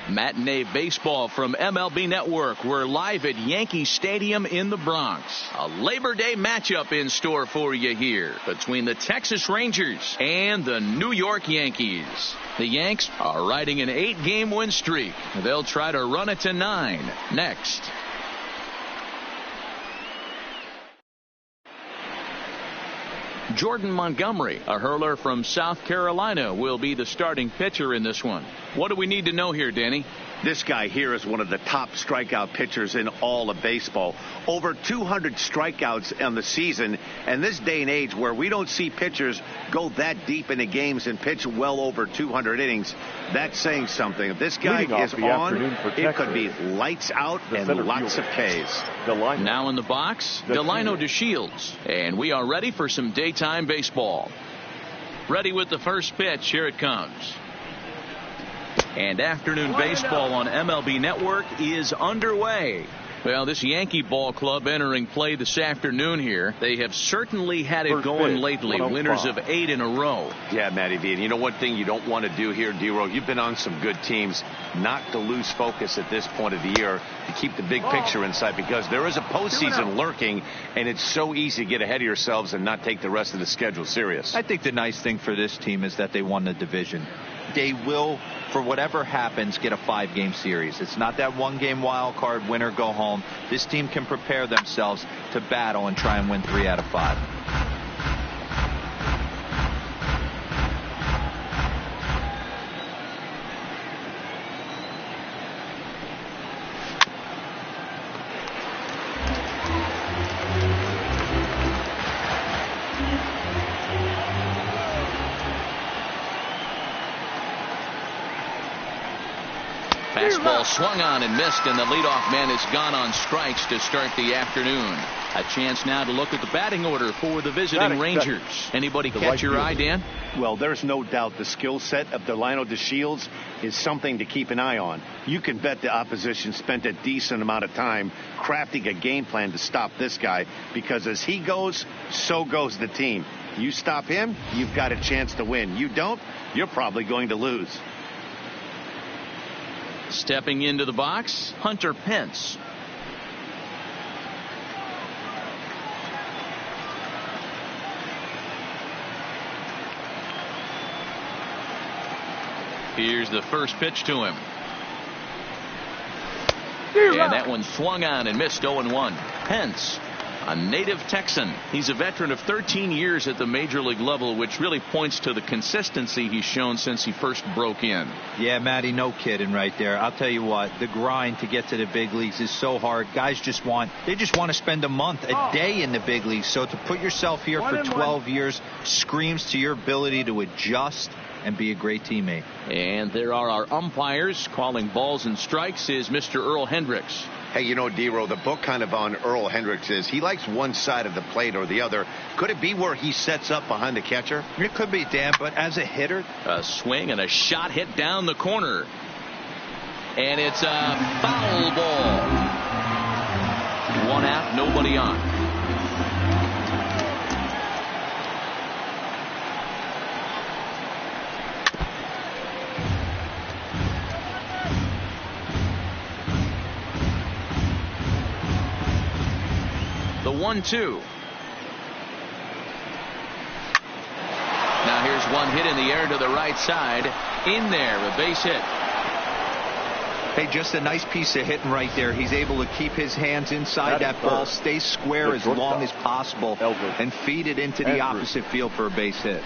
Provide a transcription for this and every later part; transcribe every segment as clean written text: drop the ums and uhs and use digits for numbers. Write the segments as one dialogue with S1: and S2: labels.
S1: Matinee baseball from MLB Network. We're live at Yankee Stadium in the Bronx. A Labor Day matchup in store for you here between the Texas Rangers and the New York Yankees. The Yanks are riding an 8-game win streak. They'll try to run it to 9 next. Jordan Montgomery, a hurler from South Carolina, will be the starting pitcher in this one. What do we need to know here, Danny?
S2: This guy here is one of the top strikeout pitchers in all of baseball. Over 200 strikeouts on the season. And this day and age where we don't see pitchers go that deep into games and pitch well over 200 innings, that's saying something. If this guy is on, it could be lights out and lots of Ks.
S1: Now in the box, Delino DeShields. And we are ready for some daytime baseball. Ready with the first pitch. Here it comes. And afternoon baseball on MLB Network is underway. Well, this Yankee ball club entering play this afternoon here. They have certainly had it going lately. Winners of 8 in a row.
S2: Yeah, Matty V. And you know one thing you don't want to do here, D-Row? You've been on some good teams. Not to lose focus at this point of the year. To keep the big picture in sight, because there is a postseason lurking, and it's so easy to get ahead of yourselves and not take the rest of the schedule serious.
S3: I think the nice thing for this team is that they won the division. They will, for whatever happens, get a 5-game series. It's not that 1-game wild card, win or go home. This team can prepare themselves to battle and try and win 3 out of 5.
S1: Fastball swung on and missed, and the leadoff man has gone on strikes to start the afternoon. A chance now to look at the batting order for the visiting Rangers. Anybody catch your eye, Dan?
S2: Well, there's no doubt the skill set of Delino DeShields is something to keep an eye on. You can bet the opposition spent a decent amount of time crafting a game plan to stop this guy, because as he goes, so goes the team. You stop him, you've got a chance to win. You don't, you're probably going to lose.
S1: Stepping into the box, Hunter Pence. Here's the first pitch to him. And that one swung on and missed. 0-1. Pence, a native Texan. He's a veteran of 13 years at the major league level, which really points to the consistency he's shown since he first broke in.
S3: Yeah, Matty, no kidding right there. I'll tell you what, the grind to get to the big leagues is so hard. Guys just want to spend a month, a day in the big leagues. So to put yourself here for 12 years screams to your ability to adjust and be a great teammate.
S1: And there are our umpires. Calling balls and strikes is Mr. Earl Hendricks.
S2: Hey, you know, D-Row, the book kind of on Earl Hendricks is he likes one side of the plate or the other. Could it be where he sets up behind the catcher?
S3: It could be, Dan, but as a hitter.
S1: A swing and a shot hit down the corner. And it's a foul ball. 1 out, nobody on. The 1-2. Now here's one hit in the air to the right side. In there, a base hit.
S3: Hey, just a nice piece of hitting right there. He's able to keep his hands inside that ball, stay square as long as possible, and feed it into the opposite field for a base hit.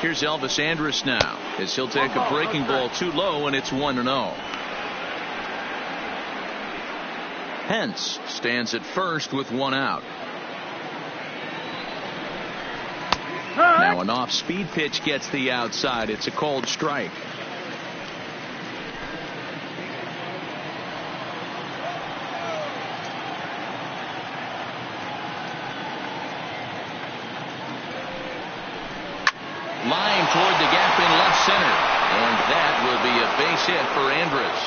S1: Here's Elvis Andrus now, as he'll take a breaking ball too low, and it's 1-0. Pence stands at first with 1 out. Now an off-speed pitch gets the outside. It's a called strike. Line toward the gap in left center. And that will be a base hit for Andrus.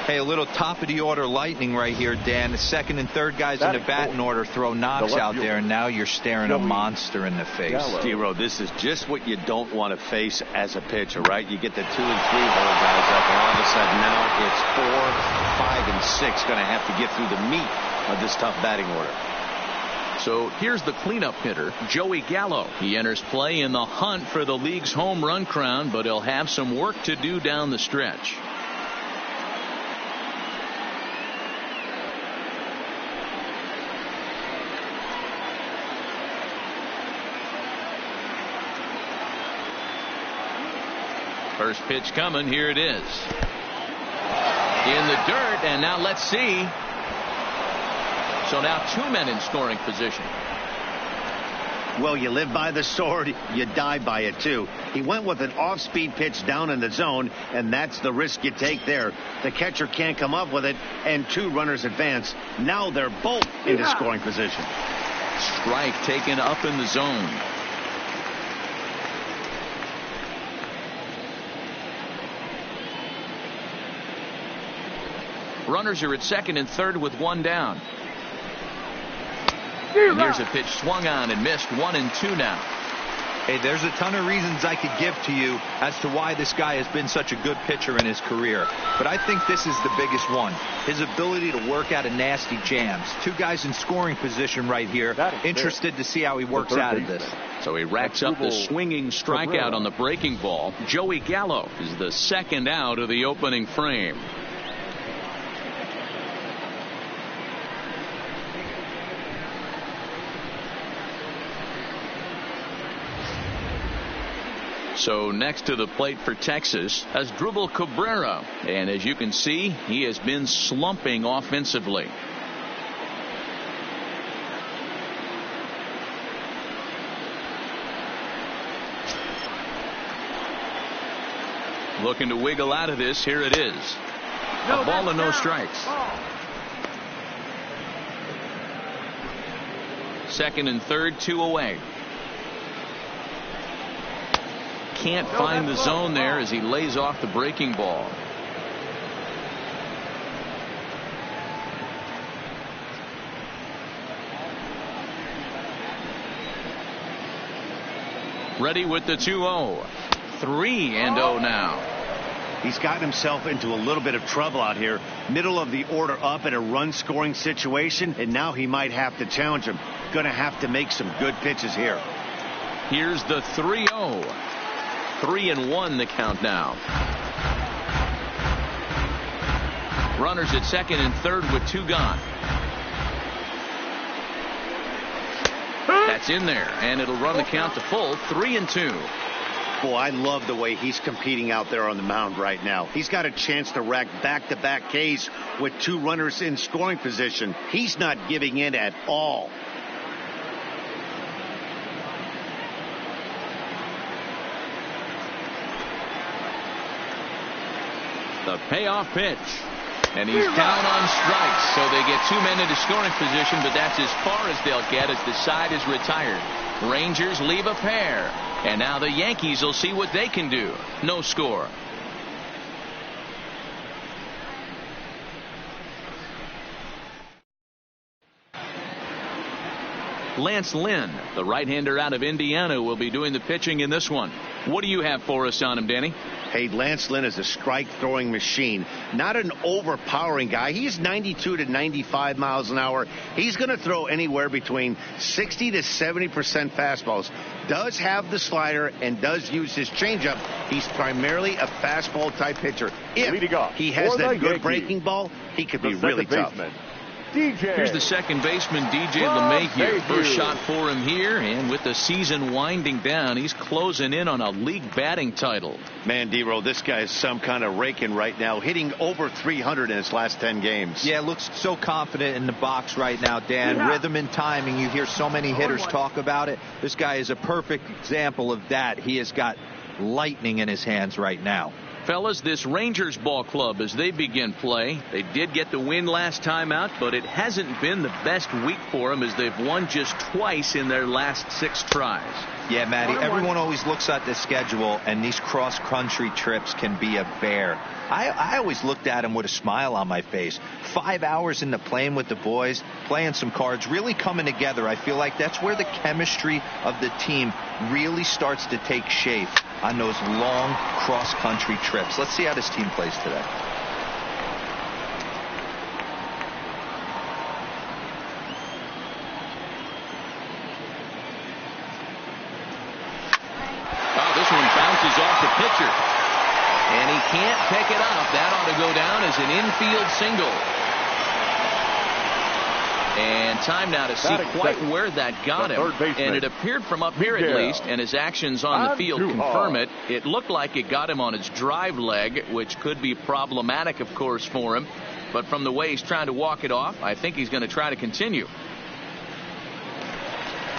S3: Hey, a little top of the order lightning right here, Dan. The second and third guys in the batting order throw knocks out there, and now you're staring a monster in the face.
S2: D-Row, this is just what you don't want to face as a pitcher, right? You get the 2 and 3 hole guys up, and all of a sudden now it's 4, 5, and 6 going to have to get through the meat of this tough batting order.
S1: So here's the cleanup hitter, Joey Gallo. He enters play in the hunt for the league's home run crown, but he'll have some work to do down the stretch. First pitch coming. Here it is. In the dirt, and now let's see. So now 2 men in scoring position.
S2: Well, you live by the sword, you die by it too. He went with an off-speed pitch down in the zone, and that's the risk you take there. The catcher can't come up with it, and 2 runners advance. Now they're both into scoring position.
S1: Strike taken up in the zone. Runners are at second and third with 1 down. And here's a pitch swung on and missed. 1 and 2 now.
S3: Hey, there's a ton of reasons I could give to you as to why this guy has been such a good pitcher in his career. But I think this is the biggest one. His ability to work out of nasty jams. 2 guys in scoring position right here. Interested to see how he works out of this.
S1: So he racks up the swinging strikeout on the breaking ball. Joey Gallo is the second out of the opening frame. So next to the plate for Texas has Asdrubal Cabrera, and as you can see, he has been slumping offensively. Looking to wiggle out of this. Here it is. A ball and no strikes. Second and third, 2 away. Can't find the zone there as he lays off the breaking ball. Ready with the 2-0. 3-0 now.
S2: He's gotten himself into a little bit of trouble out here. Middle of the order up in a run scoring situation, and now he might have to challenge him. Going to have to make some good pitches here.
S1: Here's the 3-0. 3-1 the count now. Runners at second and third with 2 gone. That's in there, and it'll run the count to full. 3-2.
S2: Boy, I love the way he's competing out there on the mound right now. He's got a chance to rack back-to-back Ks with 2 runners in scoring position. He's not giving in at all.
S1: The payoff pitch. And he's down on strikes. So they get 2 men into scoring position, but that's as far as they'll get as the side is retired. Rangers leave a pair. And now the Yankees will see what they can do. No score. Lance Lynn, the right-hander out of Indiana, will be doing the pitching in this one. What do you have for us on him, Danny?
S2: Hey, Lance Lynn is a strike-throwing machine. Not an overpowering guy. He's 92 to 95 miles an hour. He's going to throw anywhere between 60 to 70% fastballs. Does have the slider and does use his changeup. He's primarily a fastball-type pitcher. If he has that good breaking ball, he could be really tough.
S1: Here's the second baseman, DJ LeMahieu. First shot for him here, and with the season winding down, he's closing in on a league batting title.
S2: Man, D-Row, this guy is some kind of raking right now, hitting over 300 in his last 10 games.
S3: Yeah, looks so confident in the box right now, Dan. Rhythm and timing, you hear so many hitters talk about it. This guy is a perfect example of that. He has got lightning in his hands right now.
S1: Fellas, this Rangers ball club, as they begin play, they did get the win last time out, but it hasn't been the best week for them as they've won just twice in their last 6 tries.
S3: Yeah, Matty, everyone always looks at the schedule, and these cross-country trips can be a bear. I always looked at them with a smile on my face. 5 hours in the plane with the boys, playing some cards, really coming together. I feel like that's where the chemistry of the team really starts to take shape on those long cross-country trips. Let's see how this team plays today.
S1: This one bounces off the pitcher. And he can't pick it up. That ought to go down as an infield single. And time now to see quite where that got him. And it appeared from up here at least, and his actions on the field confirm it. It looked like it got him on his drive leg, which could be problematic, of course, for him. But from the way he's trying to walk it off, I think he's going to try to continue.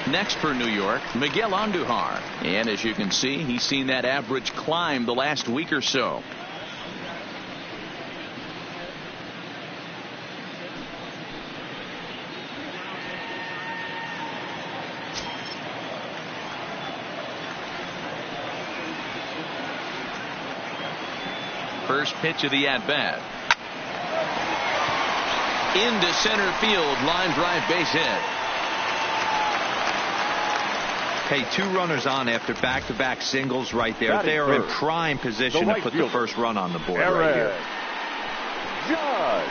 S1: Next for New York, Miguel Andujar. And as you can see, he's seen that average climb the last week or so. First pitch of the at-bat. Into center field, line drive, base hit.
S3: Hey, 2 runners on after back-to-back singles right there. They are in prime position to put the first run on the board right here.
S4: Judge.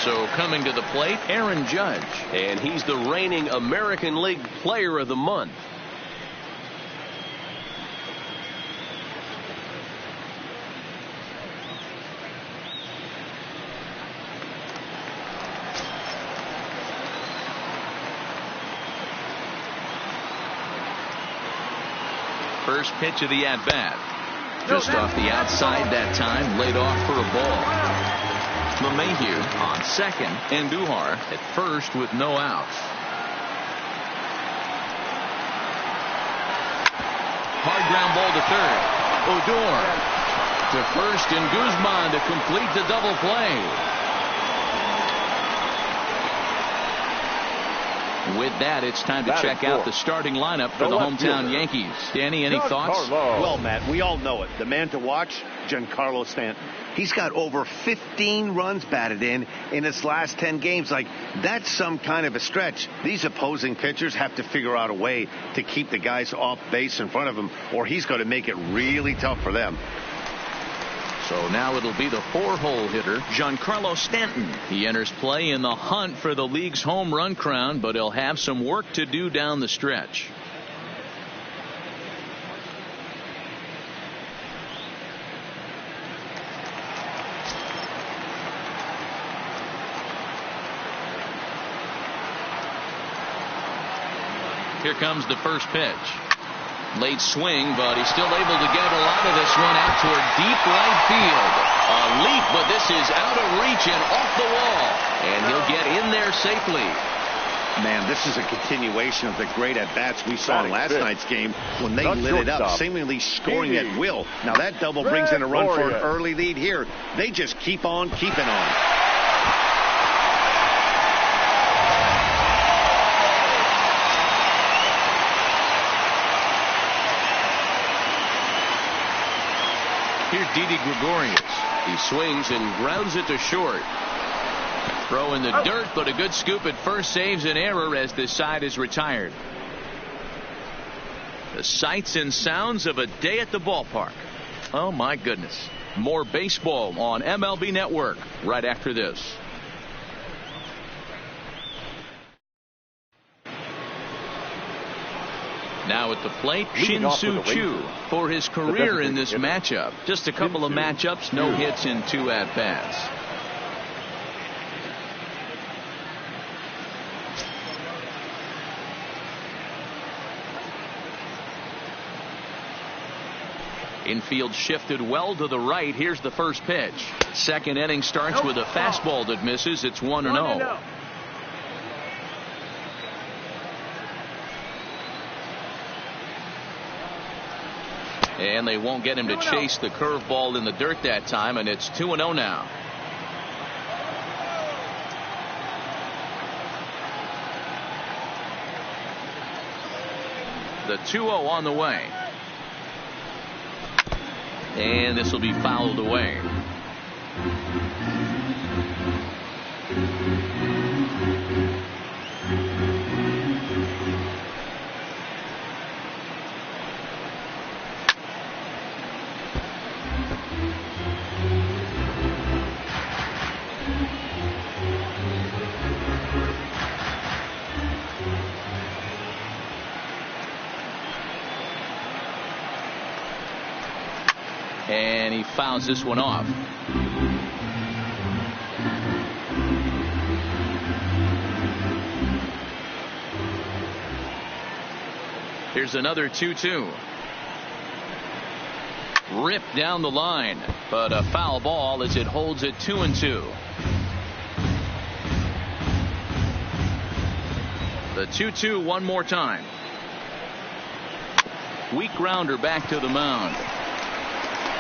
S1: So coming to the plate, Aaron Judge.
S5: And he's the reigning American League Player of the Month.
S1: First pitch of the at-bat. Just off the outside that time, laid off for a ball. LeMahieu on second, and Andujar at first with no outs. Hard ground ball to third. Odor to first, and Guzman to complete the double play. With that, it's time to check out the starting lineup for the hometown Yankees. Danny, any thoughts?
S2: Well, Matt, we all know it. The man to watch, Giancarlo Stanton. He's got over 15 runs batted in his last 10 games. Like, that's some kind of a stretch. These opposing pitchers have to figure out a way to keep the guys off base in front of him, or he's going to make it really tough for them.
S1: So now it'll be the 4-hole hitter, Giancarlo Stanton. He enters play in the hunt for the league's home run crown, but he'll have some work to do down the stretch. Here comes the first pitch. Late swing, but he's still able to get a lot of this one out toward deep right field. A leap, but this is out of reach and off the wall. And he'll get in there safely.
S2: Man, this is a continuation of the great at-bats we saw in last night's game when they lit it up, seemingly scoring at will. Now that double brings in a run for an early lead here. They just keep on keeping on.
S1: Here's Didi Gregorius. He swings and grounds it to short. Throw in the dirt, but a good scoop at first saves an error as this side is retired. The sights and sounds of a day at the ballpark. Oh, my goodness. More baseball on MLB Network right after this. Now at the plate, Shin-Soo Choo for his career in this matchup. Just a couple of matchups, no hits in 2 at-bats. Infield shifted well to the right. Here's the first pitch. Second inning starts with a fastball that misses. It's 1-0. And they won't get him to chase the curveball in the dirt that time, and it's 2-0 now. The 2-0 on the way. And this will be fouled away. And he fouls this one off. Here's another 2-2. Ripped down the line, but a foul ball as it holds it 2-2. The 2-2 one more time. Weak grounder back to the mound.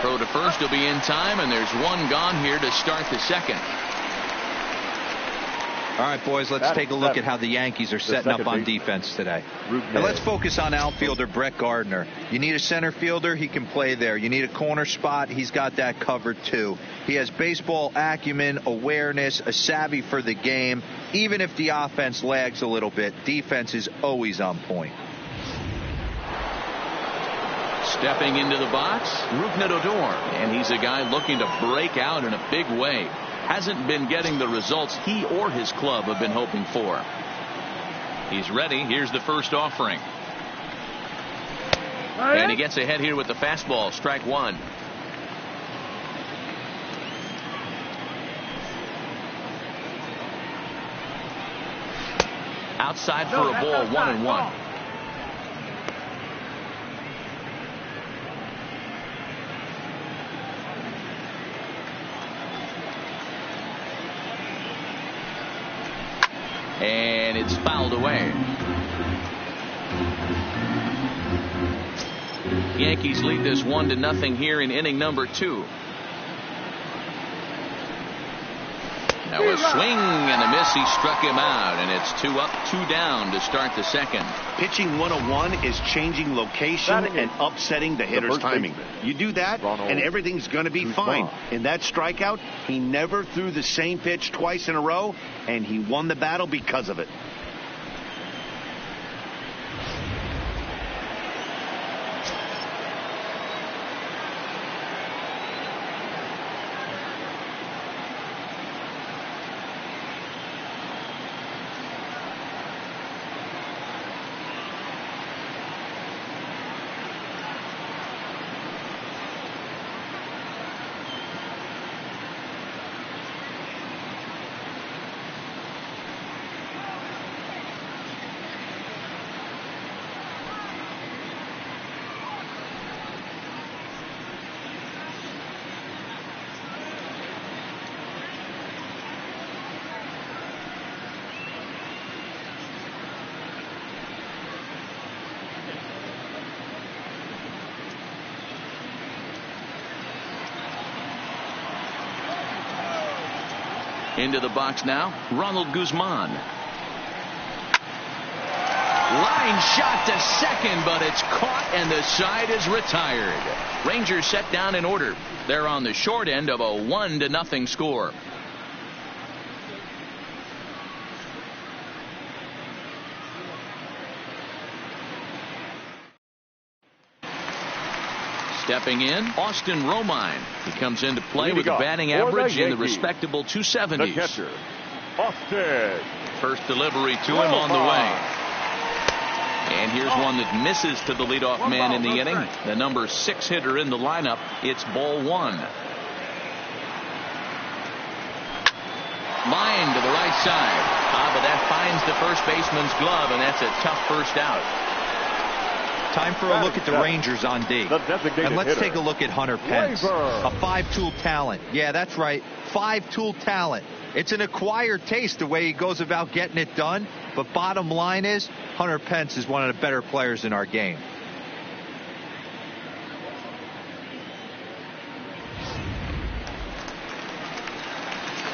S1: Throw to first will be in time, and there's one gone here to start the second.
S3: All right, boys, let's take a look at how the Yankees are setting up on defense today. And let's focus on outfielder Brett Gardner. You need a center fielder, he can play there. You need a corner spot, he's got that covered too. He has baseball acumen, awareness, a savvy for the game. Even if the offense lags a little bit, defense is always on point.
S1: Stepping into the box, Rougned Odor, and he's a guy looking to break out in a big way. Hasn't been getting the results he or his club have been hoping for. He's ready. Here's the first offering. And he gets ahead here with the fastball. Strike one. Outside for a ball, 1-1. And it's fouled away. Yankees lead this 1-0 here in inning number 2. Now a swing and a miss. He struck him out, and it's 2 up, 2 down to start the second.
S2: Pitching 101 is changing location and upsetting the hitter's timing. You do that, and everything's going to be fine. In that strikeout, he never threw the same pitch twice in a row, and he won the battle because of it.
S1: Into the box now, Ronald Guzman. Line shot to second, but it's caught and the side is retired. Rangers set down in order. They're on the short end of a 1-0 score. Stepping in, Austin Romine. He comes into play with a batting average in the respectable 270s.
S4: The catcher, Austin.
S1: First delivery to him on the way. And here's one that misses to the leadoff man in the inning. The number 6 hitter in the lineup. It's ball 1. Line to the right side. But that finds the first baseman's glove, and that's a tough first out.
S3: Time for a look at the Rangers on D. And let's take a look at Hunter Pence, a 5-tool talent. Yeah, that's right, 5-tool talent. It's an acquired taste the way he goes about getting it done. But bottom line is, Hunter Pence is one of the better players in our game.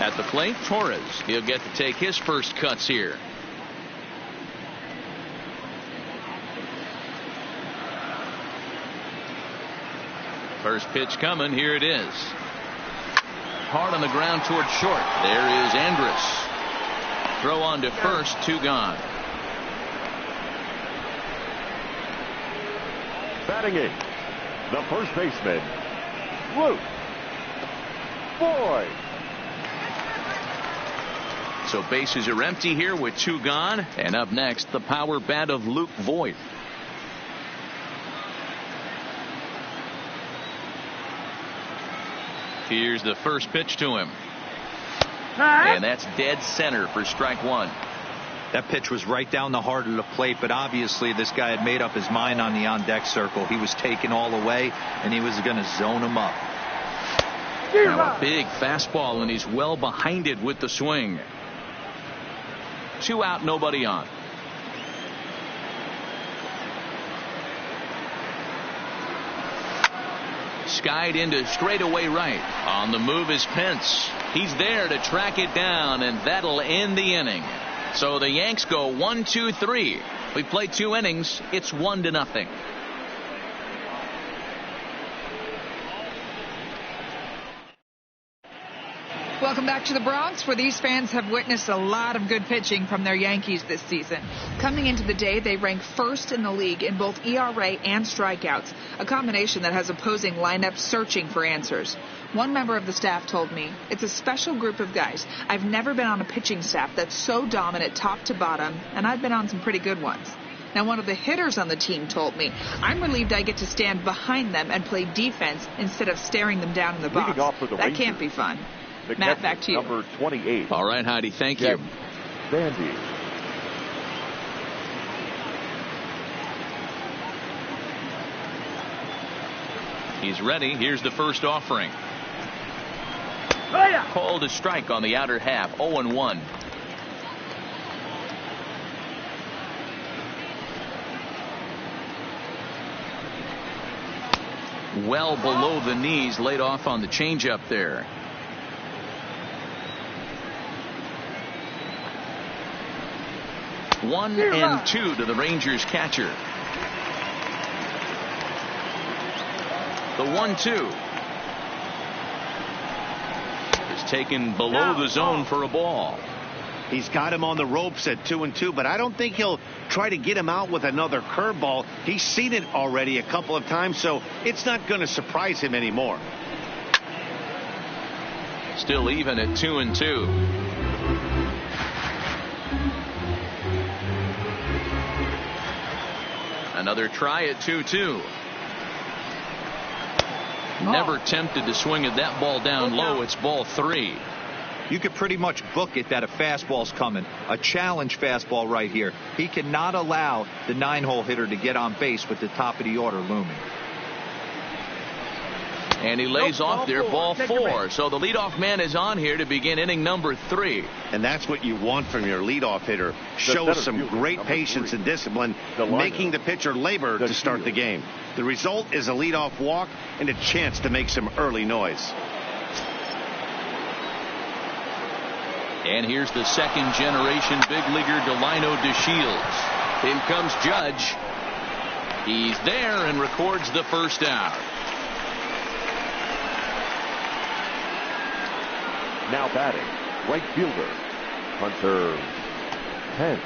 S1: At the plate, Torres. He'll get to take his first cuts here. First pitch coming. Here it is. Hard on the ground towards short. There is Andrus. Throw on to first. 2 gone.
S4: Batting in, the first baseman, Luke Voit.
S1: So bases are empty here with 2 gone. And up next, the power bat of Luke Voit. Here's the first pitch to him. And that's dead center for strike 1.
S3: That pitch was right down the heart of the plate, but obviously this guy had made up his mind on the on-deck circle. He was taken all the way, and he was going to zone him up.
S1: Now a big fastball, and he's well behind it with the swing. 2 out, nobody on. Skied into straightaway right. On the move is Pence. He's there to track it down, and that'll end the inning. So the Yanks go 1-2-3. We played 2 innings. It's 1-0.
S6: Welcome back to the Bronx, where these fans have witnessed a lot of good pitching from their Yankees this season. Coming into the day, they rank first in the league in both ERA and strikeouts, a combination that has opposing lineups searching for answers. One member of the staff told me, "It's a special group of guys. I've never been on a pitching staff that's so dominant top to bottom, and I've been on some pretty good ones." Now, one of the hitters on the team told me, "I'm relieved I get to stand behind them and play defense instead of staring them down in the box. That can't be fun." Matt, back to you.
S4: Number 28.
S1: All right, Heidi, thank you.
S4: Vandy.
S1: He's ready. Here's the first offering. Called a strike on the outer half. 0-1. Well below the knees, laid off on the changeup there. One and 2 to the Rangers catcher. The 1-2 is taken below the zone for a ball.
S2: He's got him on the ropes at 2-2, but I don't think he'll try to get him out with another curveball. He's seen it already a couple of times, so it's not going to surprise him anymore.
S1: Still even at 2-2. Another try at 2-2. Never tempted to swing at that ball down low. It's ball 3.
S3: You could pretty much book it that a fastball's coming. A challenge fastball right here. He cannot allow the 9-hole hitter to get on base with the top of the order looming.
S1: And he lays off there, ball 4. So the leadoff man is on here to begin inning number 3.
S2: And that's what you want from your leadoff hitter. Shows some great patience and discipline, making the pitcher labor to start the game. The result is a leadoff walk and a chance to make some early noise.
S1: And here's the second-generation big leaguer, Delino DeShields. In comes Judge. He's there and records the first out.
S4: Now batting, right fielder, Hunter Pence.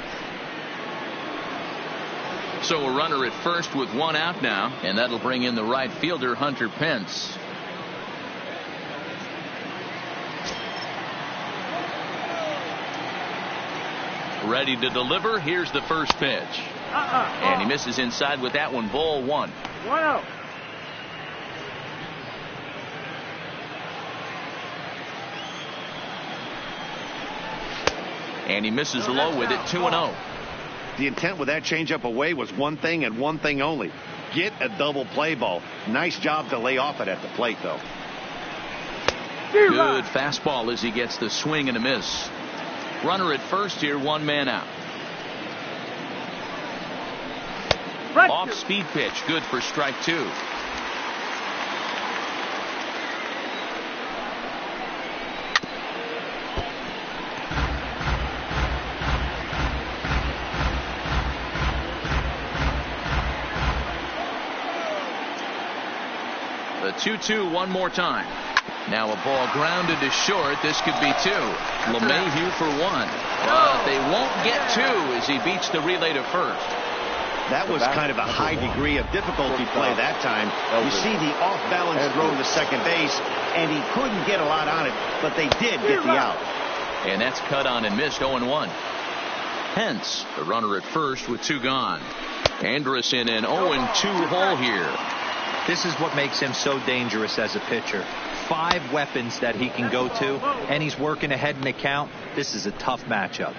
S1: So a runner at first with 1 out now, and that'll bring in the right fielder, Hunter Pence. Ready to deliver. Here's the first pitch. And he misses inside with that one. Ball 1.
S4: 1-0.
S1: And he misses low with it. 2-0.
S2: The intent with that changeup away was one thing and one thing only. Get a double play ball. Nice job to lay off it at the plate, though.
S1: Good fastball as he gets the swing and a miss. Runner at first here, 1 man out. Off speed pitch, good for strike 2. The 2-2 one more time. Now a ball grounded to short. This could be two. LeMahieu for one. But they won't get two as he beats the relay to first.
S2: That was kind of a high degree of difficulty play that time. You see the off-balance throw to second base, and he couldn't get a lot on it, but they did get the out.
S1: And that's cut on and missed 0-1. Hence, the runner at first with two gone. Andrus in an 0-2 hole here.
S3: This is what makes him so dangerous as a pitcher. 5 weapons that he can go to, and he's working ahead in the count. This is a tough matchup.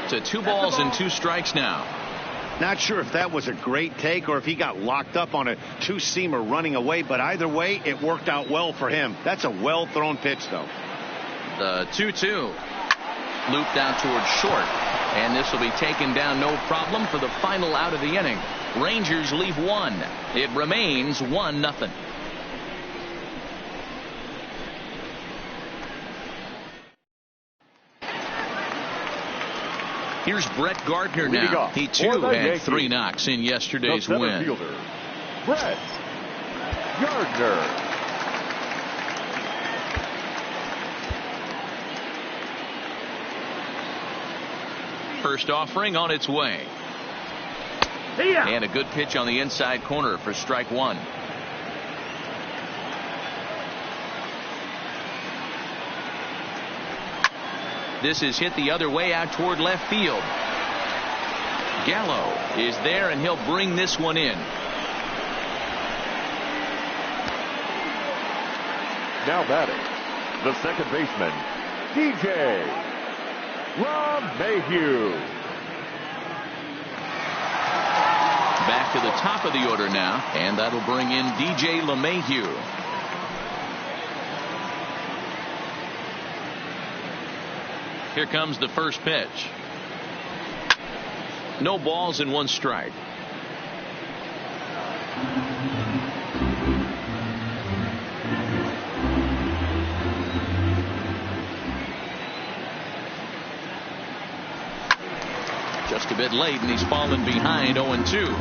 S1: To 2 balls and 2 strikes now.
S2: Not sure if that was a great take or if he got locked up on a two-seamer running away, but either way, it worked out well for him. That's a well-thrown pitch, though.
S1: The 2-2 looped out towards short, and this will be taken down no problem for the final out of the inning. Rangers leave 1. It remains 1-0. Here's Brett Gardner now. He too had 3 knocks in yesterday's win.
S4: Fielder, Brett Gardner.
S1: First offering on its way. And a good pitch on the inside corner for strike 1. This is hit the other way out toward left field. Gallo is there, and he'll bring this one in.
S4: Now batting, the second baseman, DJ LeMahieu.
S1: Back to the top of the order now, and that'll bring in DJ LeMahieu. Here comes the first pitch. No balls and 1 strike. Just a bit late, and he's fallen behind 0-2.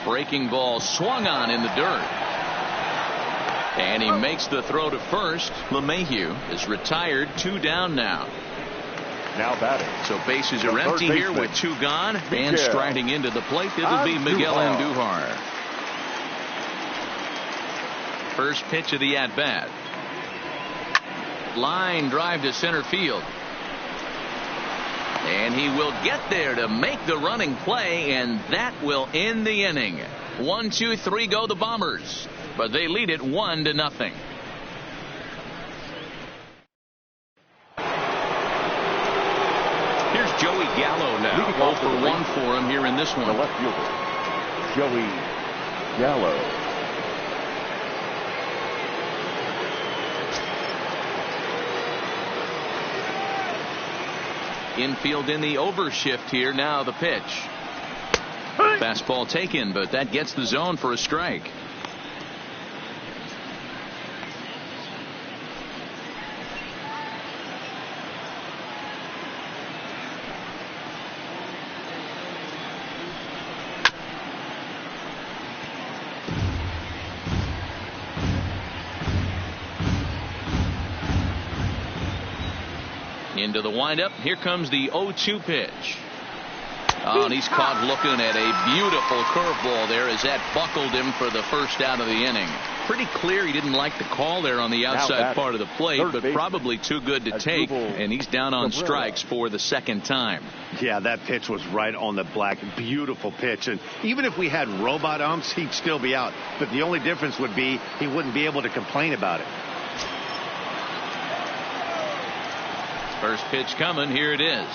S1: Breaking ball swung on in the dirt. And he makes the throw to first. LeMahieu is retired, 2 down now.
S4: Now batting.
S1: So bases are empty here with 2 gone. And striding into the plate, it'll be Miguel Andujar. First pitch of the at-bat. Line drive to center field. And he will get there to make the running play, and that will end the inning. 1, 2, 3 go the Bombers, but they lead it 1-0. Here's Joey Gallo now. 0 for 1 for him here in this one.
S4: The left fielder, Joey Gallo.
S1: Infield in the overshift here. Now the pitch. Fastball taken, but that gets the zone for a strike. Into the windup. Here comes the 0-2 pitch. Oh, and he's caught looking at a beautiful curveball there as that buckled him for the first out of the inning. Pretty clear he didn't like the call there on the outside part of the plate, but probably too good to take, and he's down on strikes for the second time.
S2: Yeah, that pitch was right on the black. Beautiful pitch. And even if we had robot umps, he'd still be out. But the only difference would be he wouldn't be able to complain about it.
S1: First pitch coming. Here it is.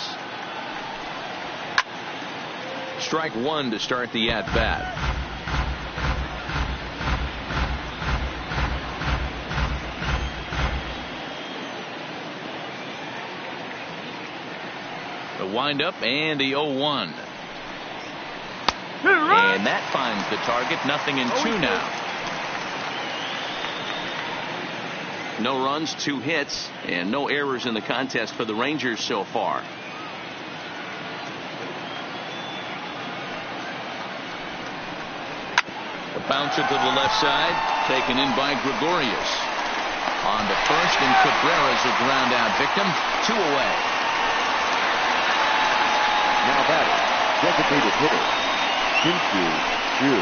S1: Strike 1 to start the at-bat. The windup and the 0-1. And that finds the target. 0-2 now. No runs, 2 hits, and no errors in the contest for the Rangers so far. The bouncer to the left side, taken in by Gregorius. On to first, and Cabrera's a ground out victim. 2 away.
S4: Now batting, designated hitter, Shin-Soo Choo.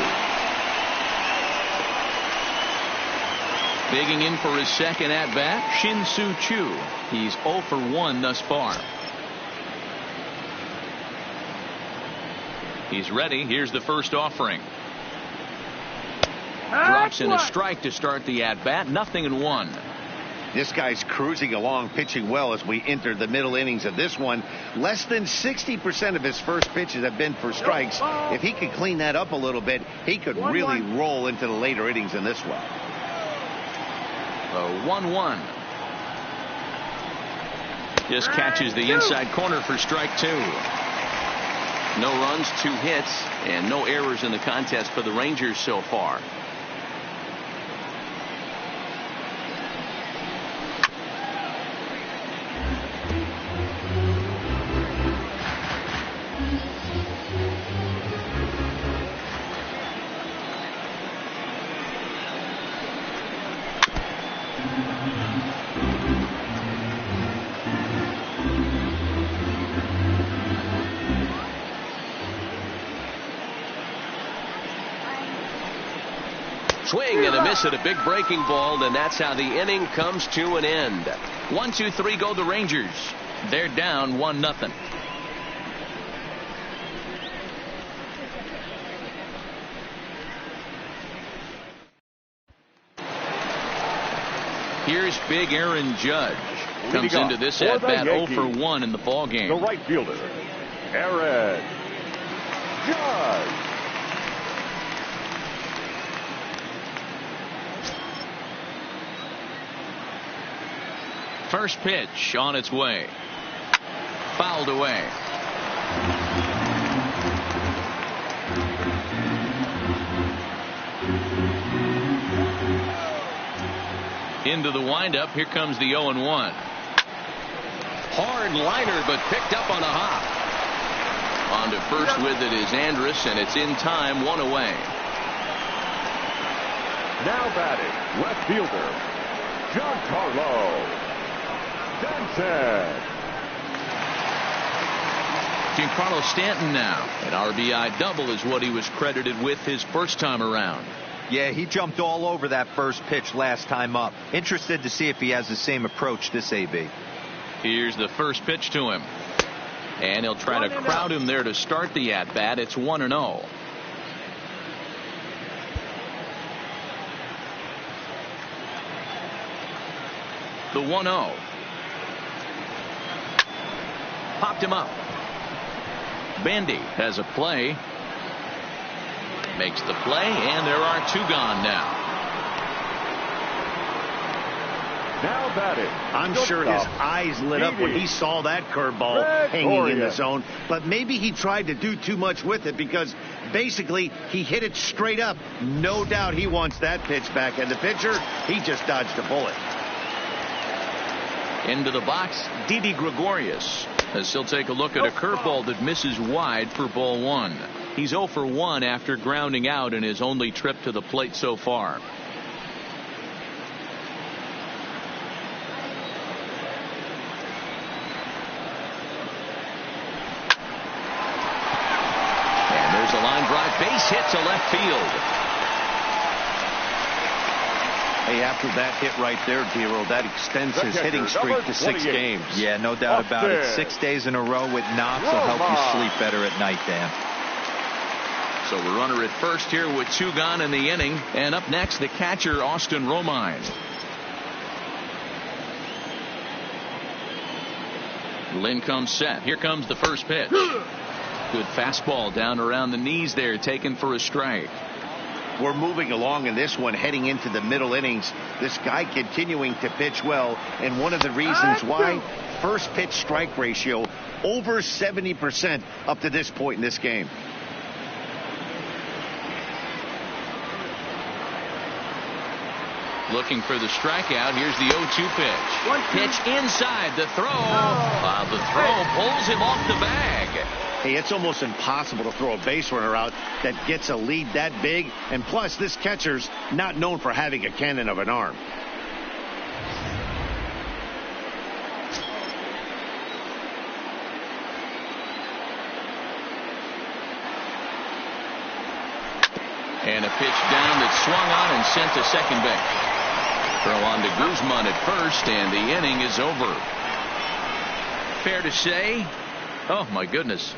S1: Digging in for his second at-bat, Shin-Soo Choo. He's 0 for 1 thus far. He's ready. Here's the first offering. Drops in a strike to start the at-bat. 0-1.
S2: This guy's cruising along, pitching well as we enter the middle innings of this one. Less than 60% of his first pitches have been for strikes. If he could clean that up a little bit, he could really roll into the later innings in this one.
S1: 1-1. Just catches the inside corner for strike 2. No runs, 2 hits, and no errors in the contest for the Rangers so far. Swing and a miss at a big breaking ball, and that's how the inning comes to an end. 1-2-3 go the Rangers. They're down 1-0. Here's big Aaron Judge. Comes into this at bat 0 for 1 in the ball game.
S4: The right fielder, Aaron Judge.
S1: First pitch on its way. Fouled away. Into the windup. Here comes the 0-1. Hard liner, but picked up on a hop. On to first with it is Andrus, and it's in time. 1 away.
S4: Now batting, left fielder, Giancarlo Stanton.
S1: Giancarlo Stanton now. An RBI double is what he was credited with his first time around.
S3: Yeah, he jumped all over that first pitch last time up. Interested to see if he has the same approach this AB.
S1: Here's the first pitch to him. And he'll try to crowd him there to start the at-bat. It's 1-0. The 1-0. Popped him up. Bandy has a play. Makes the play, and there are 2 gone now.
S4: Now batting.
S2: I'm sure his eyes lit up when he saw that curveball hanging in the zone. But maybe he tried to do too much with it because basically he hit it straight up. No doubt he wants that pitch back. And the pitcher, he just dodged a bullet.
S1: Into the box, Didi Gregorius, as he'll take a look at a curveball that misses wide for ball 1. He's 0 for 1 after grounding out in his only trip to the plate so far. And there's a line drive, base hit to left field.
S2: Hey, after that hit right there, Dero, that extends his hitting streak to 6 games.
S3: Yeah, no doubt about it. 6 days in a row with knocks will help you sleep better at night, Dan.
S1: So we're runner at first here with 2 gone in the inning. And up next, the catcher, Austin Romine. Lynn comes set. Here comes the first pitch. Good fastball down around the knees there, taken for a strike.
S2: We're moving along in this one, heading into the middle innings. This guy continuing to pitch well, and one of the reasons why, first pitch strike ratio over 70% up to this point in this game.
S1: Looking for the strikeout. Here's the 0-2 pitch. Pitch inside. The throw. The throw pulls him off the bag.
S2: Hey, it's almost impossible to throw a base runner out that gets a lead that big. And plus, this catcher's not known for having a cannon of an arm.
S1: And a pitch down that swung on and sent to second base. Throw on to Guzman at first, and the inning is over. Fair to say, oh my goodness,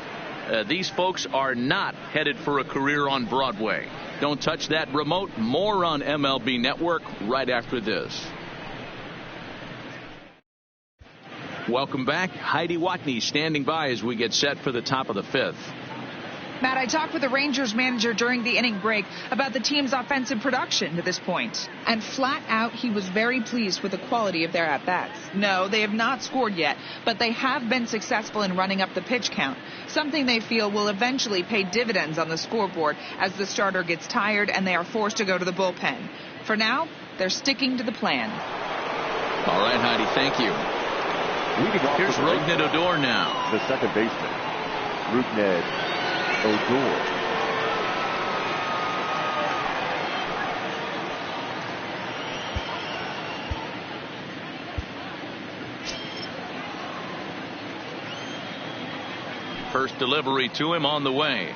S1: these folks are not headed for a career on Broadway. Don't touch that remote. More on MLB Network right after this. Welcome back. Heidi Watney standing by as we get set for the top of the fifth.
S6: Matt, I talked with the Rangers manager during the inning break about the team's offensive production to this point. And flat out, he was very pleased with the quality of their at-bats. No, they have not scored yet, but they have been successful in running up the pitch count, something they feel will eventually pay dividends on the scoreboard as the starter gets tired and they are forced to go to the bullpen. For now, they're sticking to the plan.
S1: All right, Heidi, thank you. Here's Rougned Odor now.
S4: The second baseman, Rougned Odor.
S1: First delivery to him on the way.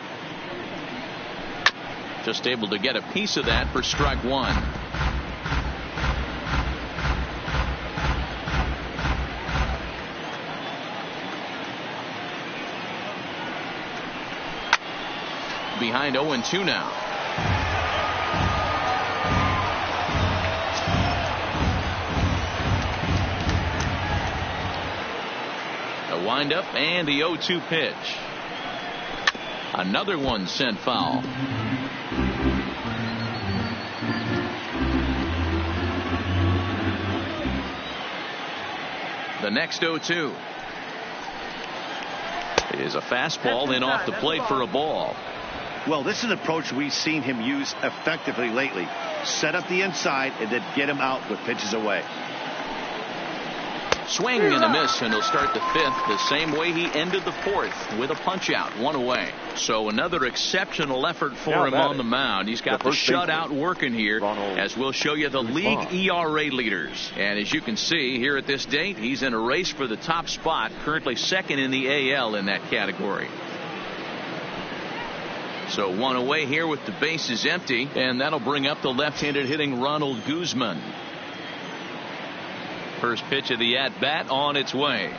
S1: Just able to get a piece of that for strike one. Behind 0-2 now. A windup and the 0-2 pitch. Another one sent foul. The next 0-2 is a fastball in off the plate for a ball.
S2: Well, this is an approach we've seen him use effectively lately. Set up the inside and then get him out with pitches away.
S1: Swing and a miss, and he'll start the fifth the same way he ended the fourth with a punch out, one away. So another exceptional effort for him on the mound. He's got the shutout working here, as we'll show you the league ERA leaders. And as you can see here at this date, he's in a race for the top spot, currently second in the AL in that category. So one away here with the bases empty, and that'll bring up the left-handed hitting Ronald Guzman. First pitch of the at-bat on its way.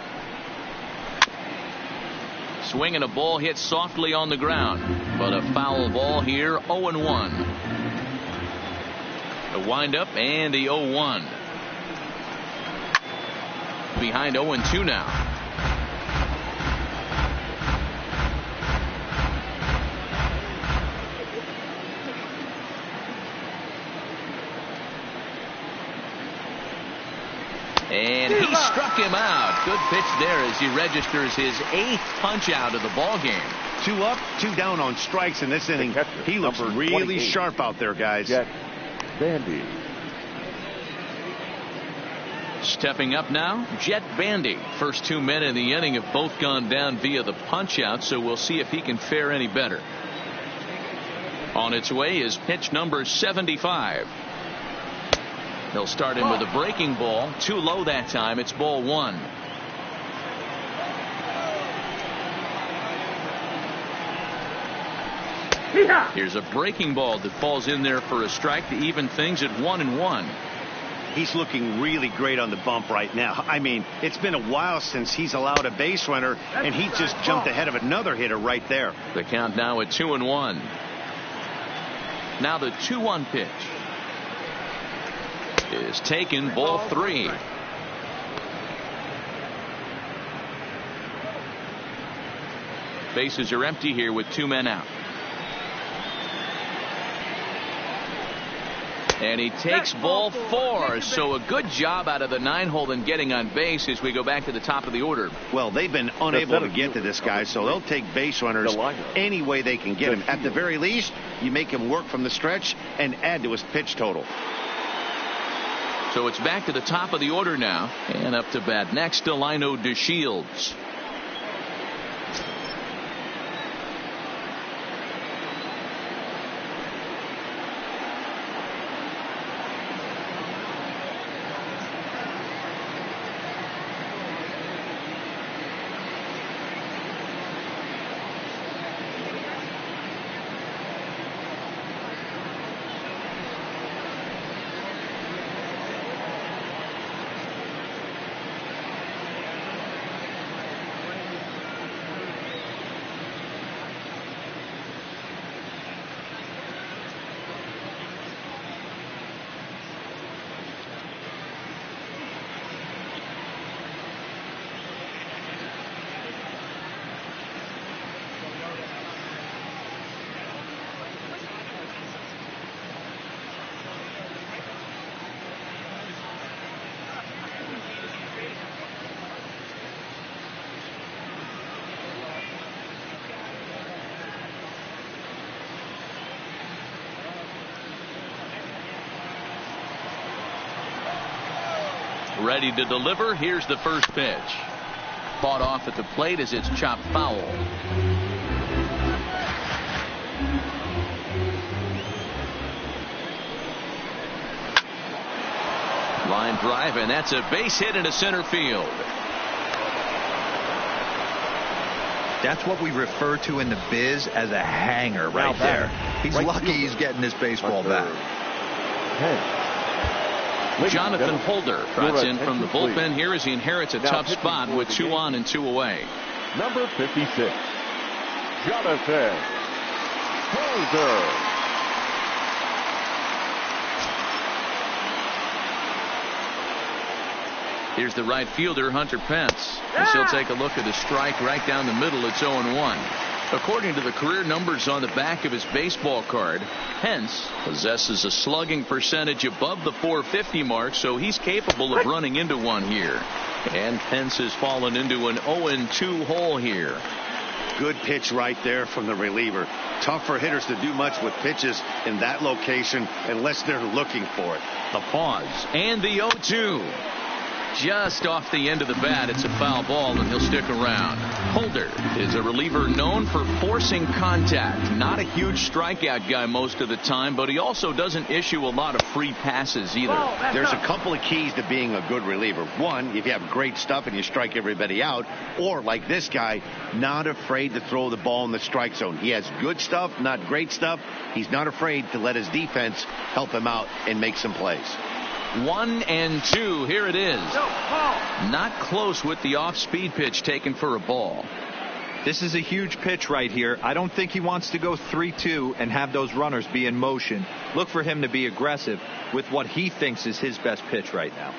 S1: Swing and a ball hit softly on the ground, but a foul ball here, 0-1. The windup and the 0-1. Behind 0-2 now. And he struck him out. Good pitch there as he registers his 8th punch out of the ball game.
S2: 2 up, 2 down on strikes in this inning. He looks really sharp out there, guys.
S4: Jet Bandy.
S1: Stepping up now, Jet Bandy. First 2 men in the inning have both gone down via the punch out, so we'll see if he can fare any better. On its way is pitch number 75. He'll start him with a breaking ball. Too low that time. It's ball 1. Here's a breaking ball that falls in there for a strike to even things at 1-1.
S2: He's looking really great on the bump right now. I mean, it's been a while since he's allowed a base runner, and he just jumped ahead of another hitter right there.
S1: The count now at 2-1. Now the 2-1 pitch is taken, ball 3. Bases are empty here with 2 men out. And he takes ball 4. So a good job out of the 9-hole in getting on base as we go back to the top of the order.
S2: Well, they've been unable to get to this guy, so they'll take base runners any way they can get him. At the very least, you make him work from the stretch and add to his pitch total.
S1: So it's back to the top of the order now. And up to bat next, Delino DeShields. Ready to deliver. Here's the first pitch. Fought off at the plate as it's chopped foul. Line drive, and that's a base hit into center field.
S3: That's what we refer to in the biz as a hanger right there. He's lucky he's getting this baseball back.
S1: Jonathan Holder trots in from the bullpen here as he inherits a tough spot with 2 on and 2 away.
S4: Number 56, Jonathan Holder.
S1: Here's the right fielder, Hunter Pence. As he'll take a look at a strike right down the middle. It's 0-1. According to the career numbers on the back of his baseball card, Pence possesses a slugging percentage above the .450 mark, so he's capable of running into one here. And Pence has fallen into an 0-2 hole here.
S2: Good pitch right there from the reliever. Tough for hitters to do much with pitches in that location unless they're looking for it.
S1: The pause and the 0-2. Just off the end of the bat, it's a foul ball, and he'll stick around. Holder is a reliever known for forcing contact. Not a huge strikeout guy most of the time, but he also doesn't issue a lot of free passes either.
S2: There's a couple of keys to being a good reliever. One, if you have great stuff and you strike everybody out, or like this guy, not afraid to throw the ball in the strike zone. He has good stuff, not great stuff. He's not afraid to let his defense help him out and make some plays.
S1: 1-2. Here it is. Not close with the off-speed pitch taken for a ball.
S3: This is a huge pitch right here. I don't think he wants to go 3-2 and have those runners be in motion. Look for him to be aggressive with what he thinks is his best pitch right now.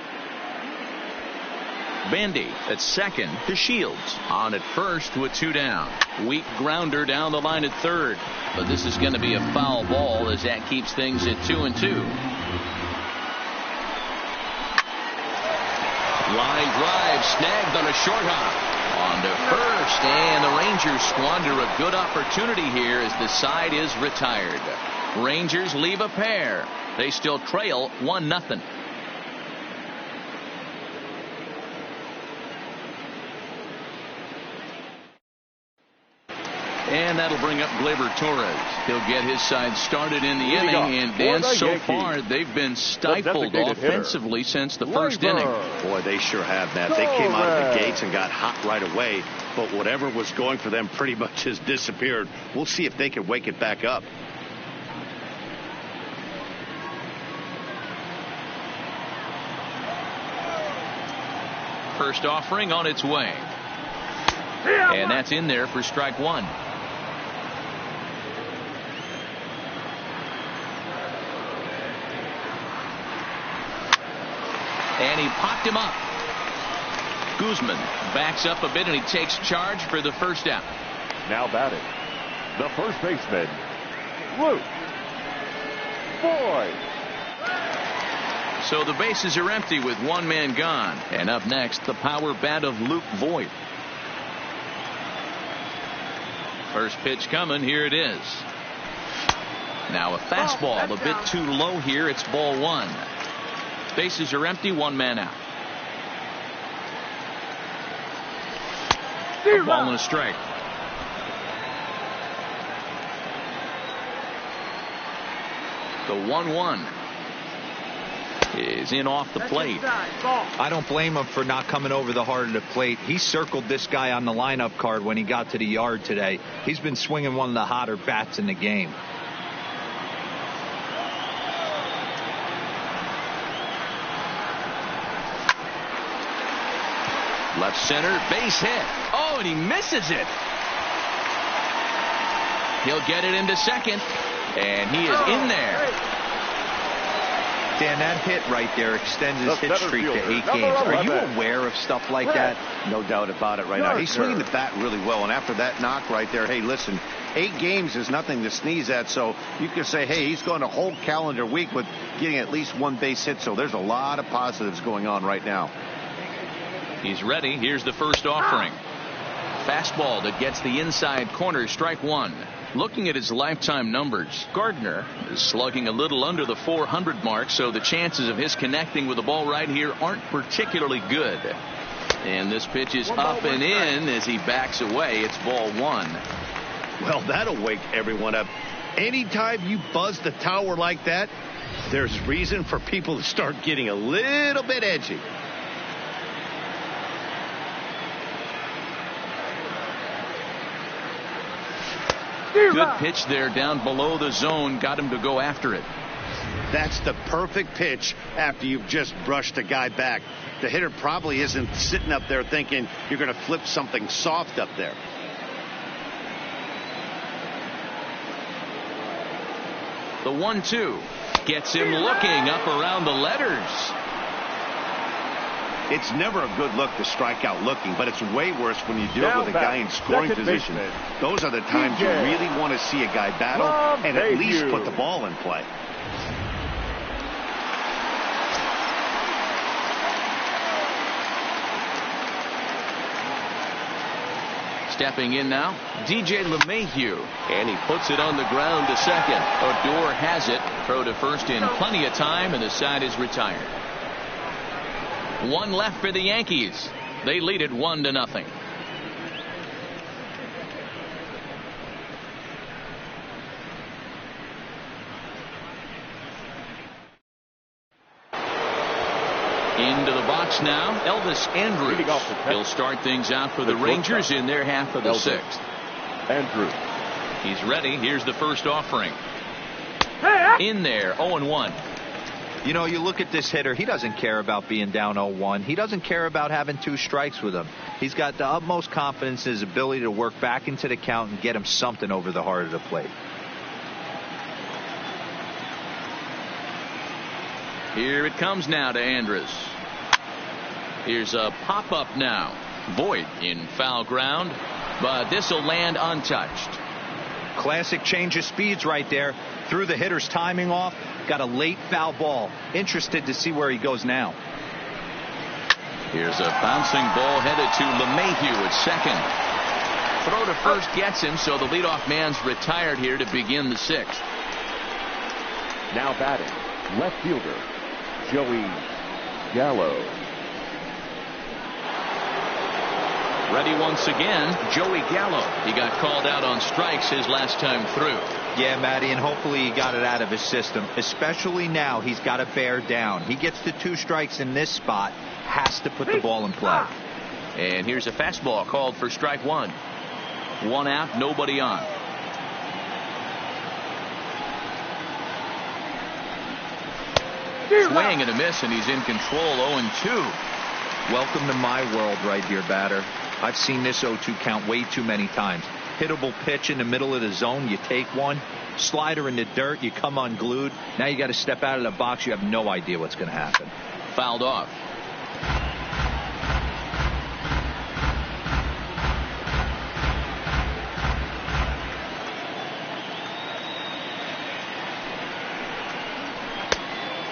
S1: Bandy at second to Shields on at first with 2 down. Weak grounder down the line at third. But this is going to be a foul ball as that keeps things at 2-2. Line drive snagged on a short hop. On to first, and the Rangers squander a good opportunity here as the side is retired. Rangers leave a pair. They still trail 1-0. And that'll bring up Gleyber Torres. He'll get his side started in the inning. And Dan, so far, they've been stifled offensively since the first inning.
S2: Boy, they sure have, Matt. They came out of the gates and got hot right away. But whatever was going for them pretty much has disappeared. We'll see if they can wake it back up.
S1: First offering on its way. And that's in there for strike 1. And he popped him up. Guzman backs up a bit, and he takes charge for the first out.
S4: Now batting, the first baseman, Luke Voigt.
S1: So the bases are empty with 1 man gone. And up next, the power bat of Luke Voigt. First pitch coming. Here it is. Now a fastball a bit too low here. It's ball 1. Bases are empty, one man out. A ball and a strike. The 1-1 is in off the plate.
S3: I don't blame him for not coming over the heart of the plate. He circled this guy on the lineup card when he got to the yard today. He's been swinging one of the hotter bats in the game.
S1: Left center, base hit. Oh, and he misses it. He'll get it into second, and he is in there.
S3: Dan, that hit right there extends his hit streak to 8 games. Are you aware of stuff like that?
S2: No doubt about it right now. He's swinging the bat really well, and after that knock right there, hey, listen, 8 games is nothing to sneeze at, so you can say, hey, he's going a whole calendar week with getting at least 1 base hit, so there's a lot of positives going on right now.
S1: He's ready. Here's the first offering. Fastball that gets the inside corner, strike 1. Looking at his lifetime numbers, Gardner is slugging a little under the 400 mark, so the chances of his connecting with the ball right here aren't particularly good. And this pitch is up and in as he backs away. It's ball 1.
S2: Well, that'll wake everyone up. Anytime you buzz the tower like that, there's reason for people to start getting a little bit edgy.
S1: Good pitch there down below the zone. Got him to go after it.
S2: That's the perfect pitch after you've just brushed a guy back. The hitter probably isn't sitting up there thinking you're going to flip something soft up there.
S1: The 1-2 gets him looking up around the letters.
S2: It's never a good look to strike out looking, but it's way worse when you deal with a guy in scoring position. Those are the times you really want to see a guy battle and at least put the ball in play.
S1: Stepping in now, DJ LeMahieu, and he puts it on the ground to second. Odor has it. Throw to first in plenty of time, and the side is retired. 1 left for the Yankees. They lead it 1-0. Into the box now, Elvis Andrus. He'll start things out for the Rangers in their half of the 6th.
S4: Andrews.
S1: He's ready. Here's the first offering. In there, 0-1.
S3: You know, you look at this hitter, he doesn't care about being down 0-1. He doesn't care about having 2 strikes with him. He's got the utmost confidence in his ability to work back into the count and get him something over the heart of the plate.
S1: Here it comes now to Andrus. Here's a pop-up now. Voit in foul ground, but this will land untouched.
S3: Classic change of speeds right there. Threw the hitter's timing off. Got a late foul ball. Interested to see where he goes now.
S1: Here's a bouncing ball headed to LeMahieu at second. Throw to first gets him, so the leadoff man's retired here to begin the 6th.
S4: Now batting, left fielder, Joey Gallo.
S1: Ready once again, Joey Gallo. He got called out on strikes his last time through.
S3: Yeah, Matty, and hopefully he got it out of his system. Especially now, he's got to bear down. He gets the 2 strikes in this spot, has to put the ball in play.
S1: And here's a fastball called for strike 1. 1 out, nobody on. Swing and a miss, and he's in control. 0-2.
S3: Welcome to my world right here, batter. I've seen this 0-2 count way too many times. Hittable pitch in the middle of the zone, you take one. Slider in the dirt, you come unglued. Now you got to step out of the box. You have no idea what's going to happen.
S1: Fouled off.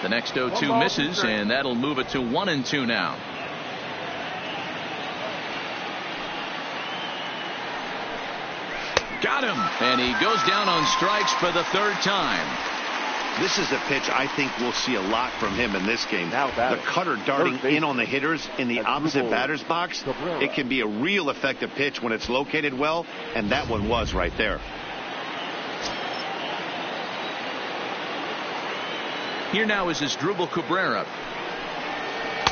S1: The next 0-2 misses, and that'll move it to 1-2 now. Got him, and he goes down on strikes for the 3rd time.
S2: This is a pitch I think we'll see a lot from him in this game.
S4: Now
S2: the cutter darting in on the hitters in the opposite batter's box. It can be a real effective pitch when it's located well, and that one was right there.
S1: Here now is Asdrubal Cabrera.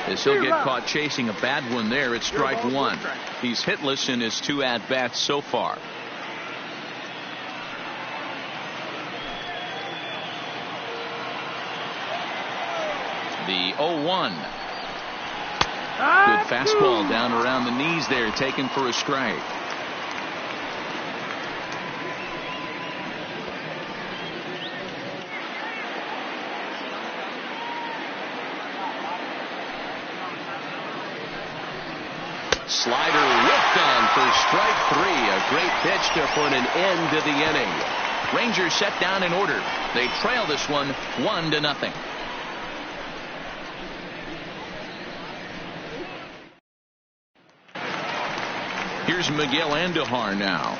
S1: As he'll get caught chasing a bad one there, it's strike one. He's hitless in his 2 at-bats so far. The 0-1. Good fastball down around the knees there, taken for a strike. Slider whipped on for strike 3. A great pitch to put an end to the inning. Rangers set down in order. They trail this one 1-0. Here's Miguel Andujar now.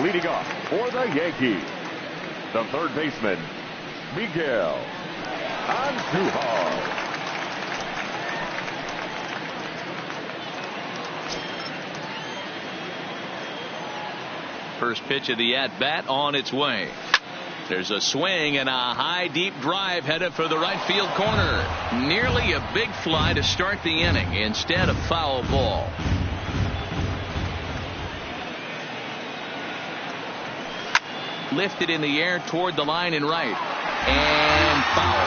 S4: Leading off for the Yankees, the third baseman, Miguel Andujar.
S1: First pitch of the at-bat on its way. There's a swing and a high deep drive headed for the right field corner. Nearly a big fly to start the inning. Instead, a foul ball. Lifted in the air toward the line and right. And foul.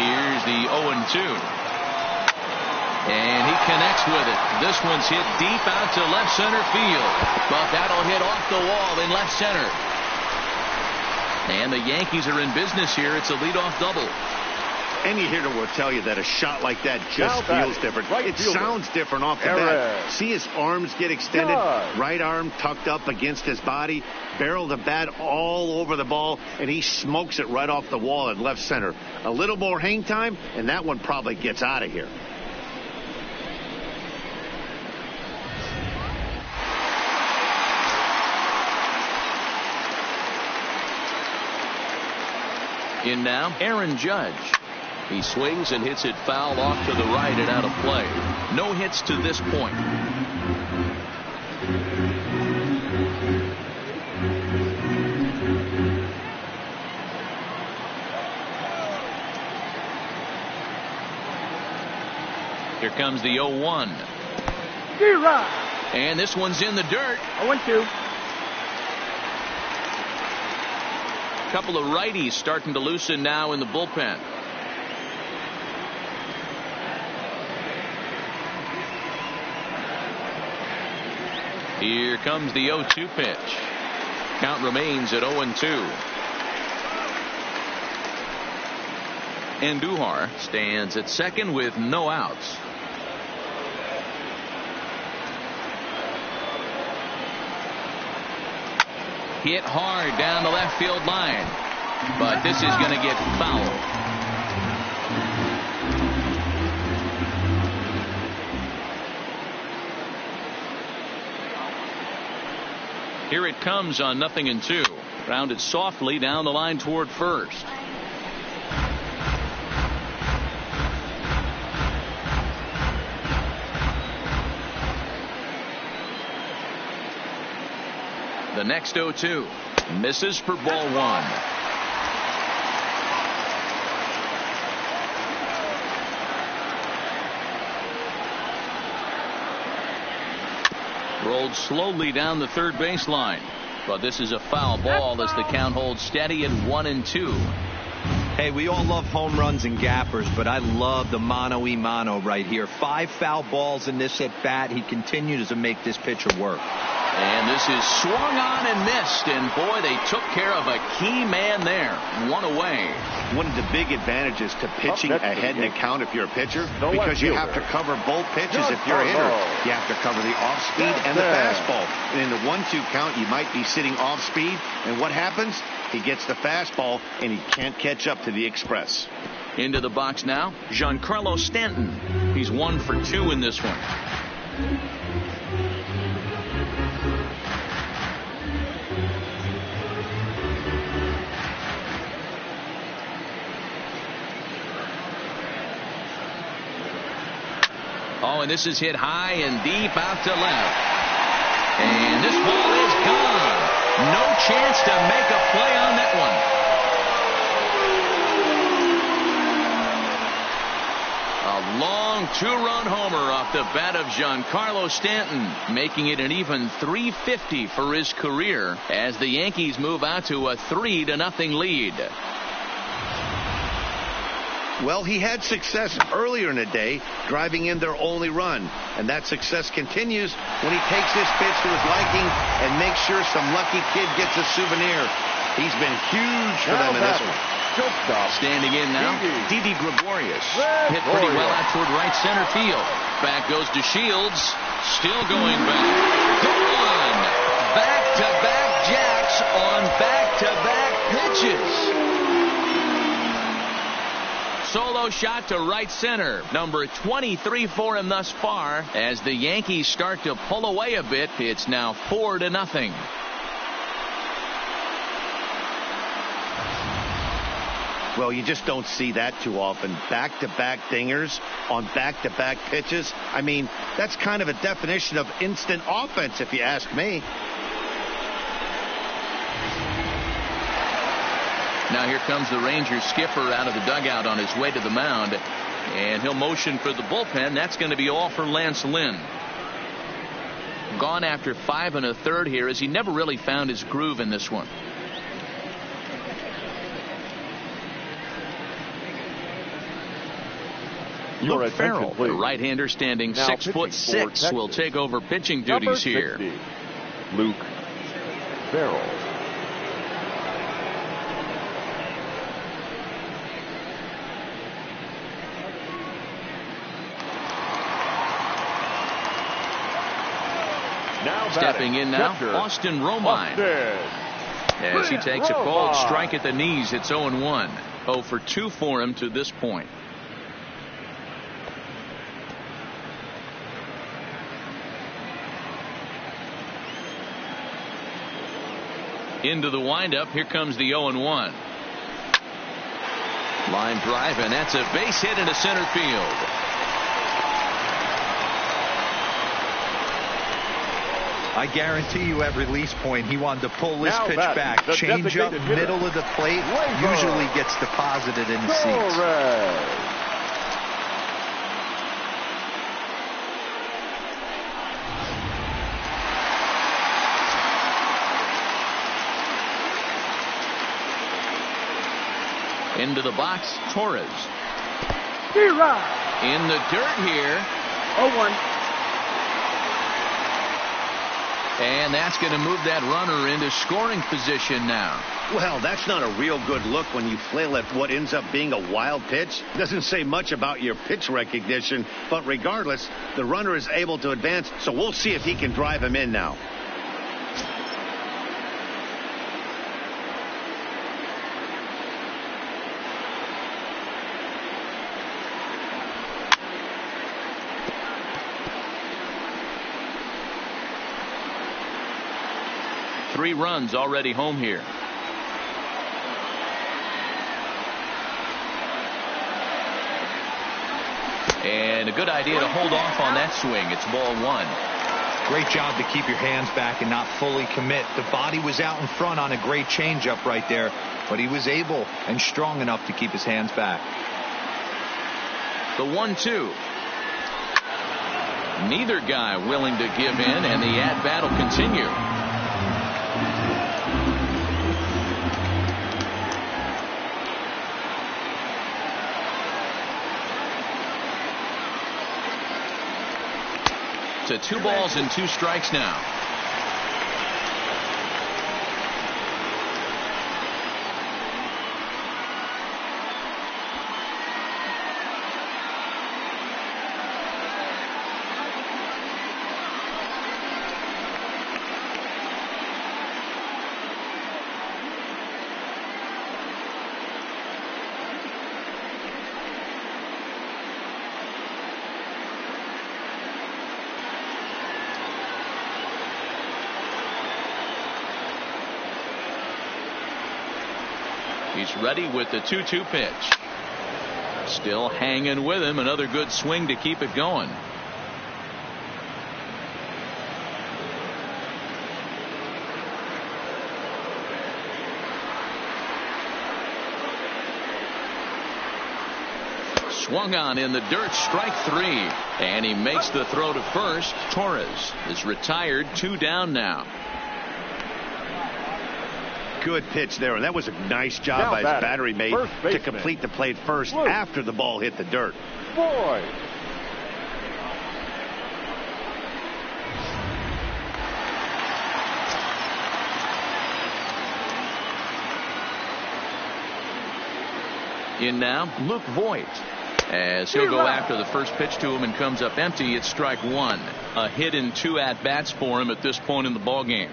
S1: Here's the 0-2. And he connects with it. This one's hit deep out to left center field. But that'll hit off the wall in left center. And the Yankees are in business here. It's a leadoff double.
S2: Any hitter will tell you that a shot like that just feels different. It sounds different off the bat. See his arms get extended. Right arm tucked up against his body. Barrel the bat all over the ball, and he smokes it right off the wall in left center. A little more hang time, and that one probably gets out of here.
S1: In now, Aaron Judge. He swings and hits it foul off to the right and out of play. No hits to this point. Here comes the 0-1. And this one's in the dirt.
S7: 0-2.
S1: Couple of righties starting to loosen now in the bullpen. Here comes the 0-2 pitch. Count remains at 0-2. Andujar stands at second with no outs. Hit hard down the left field line, but this is going to get fouled. Here it comes on 0-2. Rounded softly down the line toward first. The next 0-2 misses for ball one. Rolled slowly down the third baseline, but this is a foul ball as the count holds steady at 1-2.
S3: Hey, we all love home runs and gappers, but I love the mano-y-mano right here. 5 foul balls in this at bat. He continues to make this pitcher work.
S1: And this is swung on and missed, and boy, they took care of a key man there. One away.
S2: One of the big advantages to pitching ahead in the count if you're a pitcher, because you have to cover both pitches if you're a hitter. You have to cover the off speed and the fastball. And in the 1-2 count, you might be sitting off speed, and what happens? He gets the fastball, and he can't catch up to the express.
S1: Into the box now, Giancarlo Stanton. He's 1 for 2 in this one. now, and this is hit high and deep out to left. And this ball is gone. No chance to make a play on that one. A long two-run homer off the bat of Giancarlo Stanton, making it an even .350 for his career as the Yankees move out to a 3-0 lead.
S2: Well, he had success earlier in the day, driving in their only run. And that success continues when he takes his pitch to his liking and makes sure some lucky kid gets a souvenir. He's been huge for them in this one.
S1: Standing in now, Didi Gregorius. Hit pretty well out toward right center field. Back goes to Shields. Still going back. Gone! Back-to-back jacks on back-to-back pitches. Solo shot to right center. Number 23 for him thus far. As the Yankees start to pull away a bit, it's now 4-0.
S2: Well, you just don't see that too often. Back-to-back dingers on back-to-back pitches. I mean, that's kind of a definition of instant offense, if you ask me.
S1: Now here comes the Rangers skipper out of the dugout on his way to the mound. And he'll motion for the bullpen. That's going to be all for Lance Lynn. Gone after 5 1/3 here, as he never really found his groove in this one. Luke Farrell, the right-hander standing 6'6", will take over pitching duties here.
S4: Luke Farrell. Now
S1: stepping in now, Austin Romine. As he takes a cold strike at the knees, it's 0-1. 0 for 2 for him to this point. Into the windup. Here comes the 0-1. Line drive, and that's a base hit into center field.
S3: I guarantee you at release point he wanted to pull this pitch back. Change up middle of the plate usually gets deposited in the seats.
S1: Into the box, Torres. In the dirt here.
S7: 0-1.
S1: And that's going to move that runner into scoring position now.
S2: Well, that's not a real good look when you flail at what ends up being a wild pitch. Doesn't say much about your pitch recognition, but regardless, the runner is able to advance, so we'll see if he can drive him in now.
S1: Three runs already home here. And a good idea to hold off on that swing. It's ball 1.
S3: Great job to keep your hands back and not fully commit. The body was out in front on a great changeup right there, but he was able and strong enough to keep his hands back.
S1: The 1-2. Neither guy willing to give in, and the at-bat will continue. To 2 balls and 2 strikes now. He's ready with the 2-2 pitch. Still hanging with him. Another good swing to keep it going. swung on in the dirt, strike 3. And he makes the throw to first. Torres is retired, 2 down now.
S2: Good pitch there, and that was a nice job by his battery mate to complete the play at first after the ball hit the dirt.
S4: Boy.
S1: In now, Luke Voigt, as he'll go after the first pitch to him and comes up empty. It's strike 1. A hit in 2 at-bats for him at this point in the ball game.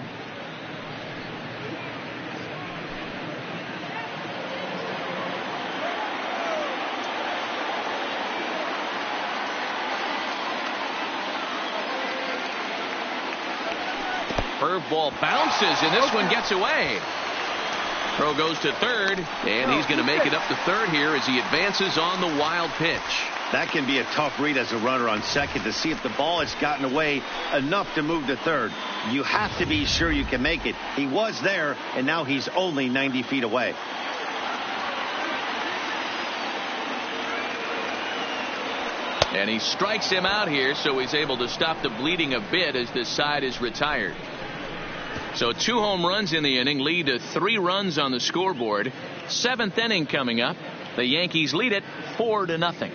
S1: Curveball bounces, and this one gets away. Throw goes to third, and he's going to make it up to third here as he advances on the wild pitch.
S2: That can be a tough read as a runner on second to see if the ball has gotten away enough to move to third. You have to be sure you can make it. He was there, and now he's only 90 feet away.
S1: And he strikes him out here, so he's able to stop the bleeding a bit as this side is retired. So 2 home runs in the inning lead to 3 runs on the scoreboard. 7th inning coming up. The Yankees lead it 4-0.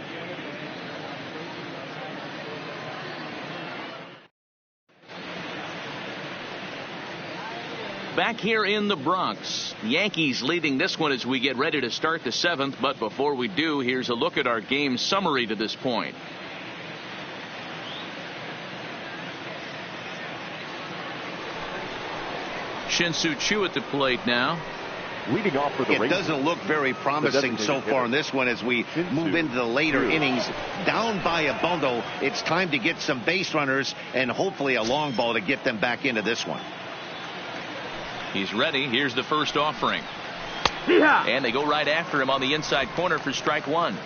S1: Back here in the Bronx, Yankees leading this one as we get ready to start the 7th. But before we do, here's a look at our game summary to this point. Shin-Soo Choo at the plate now.
S4: Leading off for the
S2: Rangers. It doesn't look very promising so far in this one as we move into the later innings. Down by a bundle, it's time to get some base runners and hopefully a long ball to get them back into this one.
S1: He's ready. Here's the first offering. And they go right after him on the inside corner for strike 1.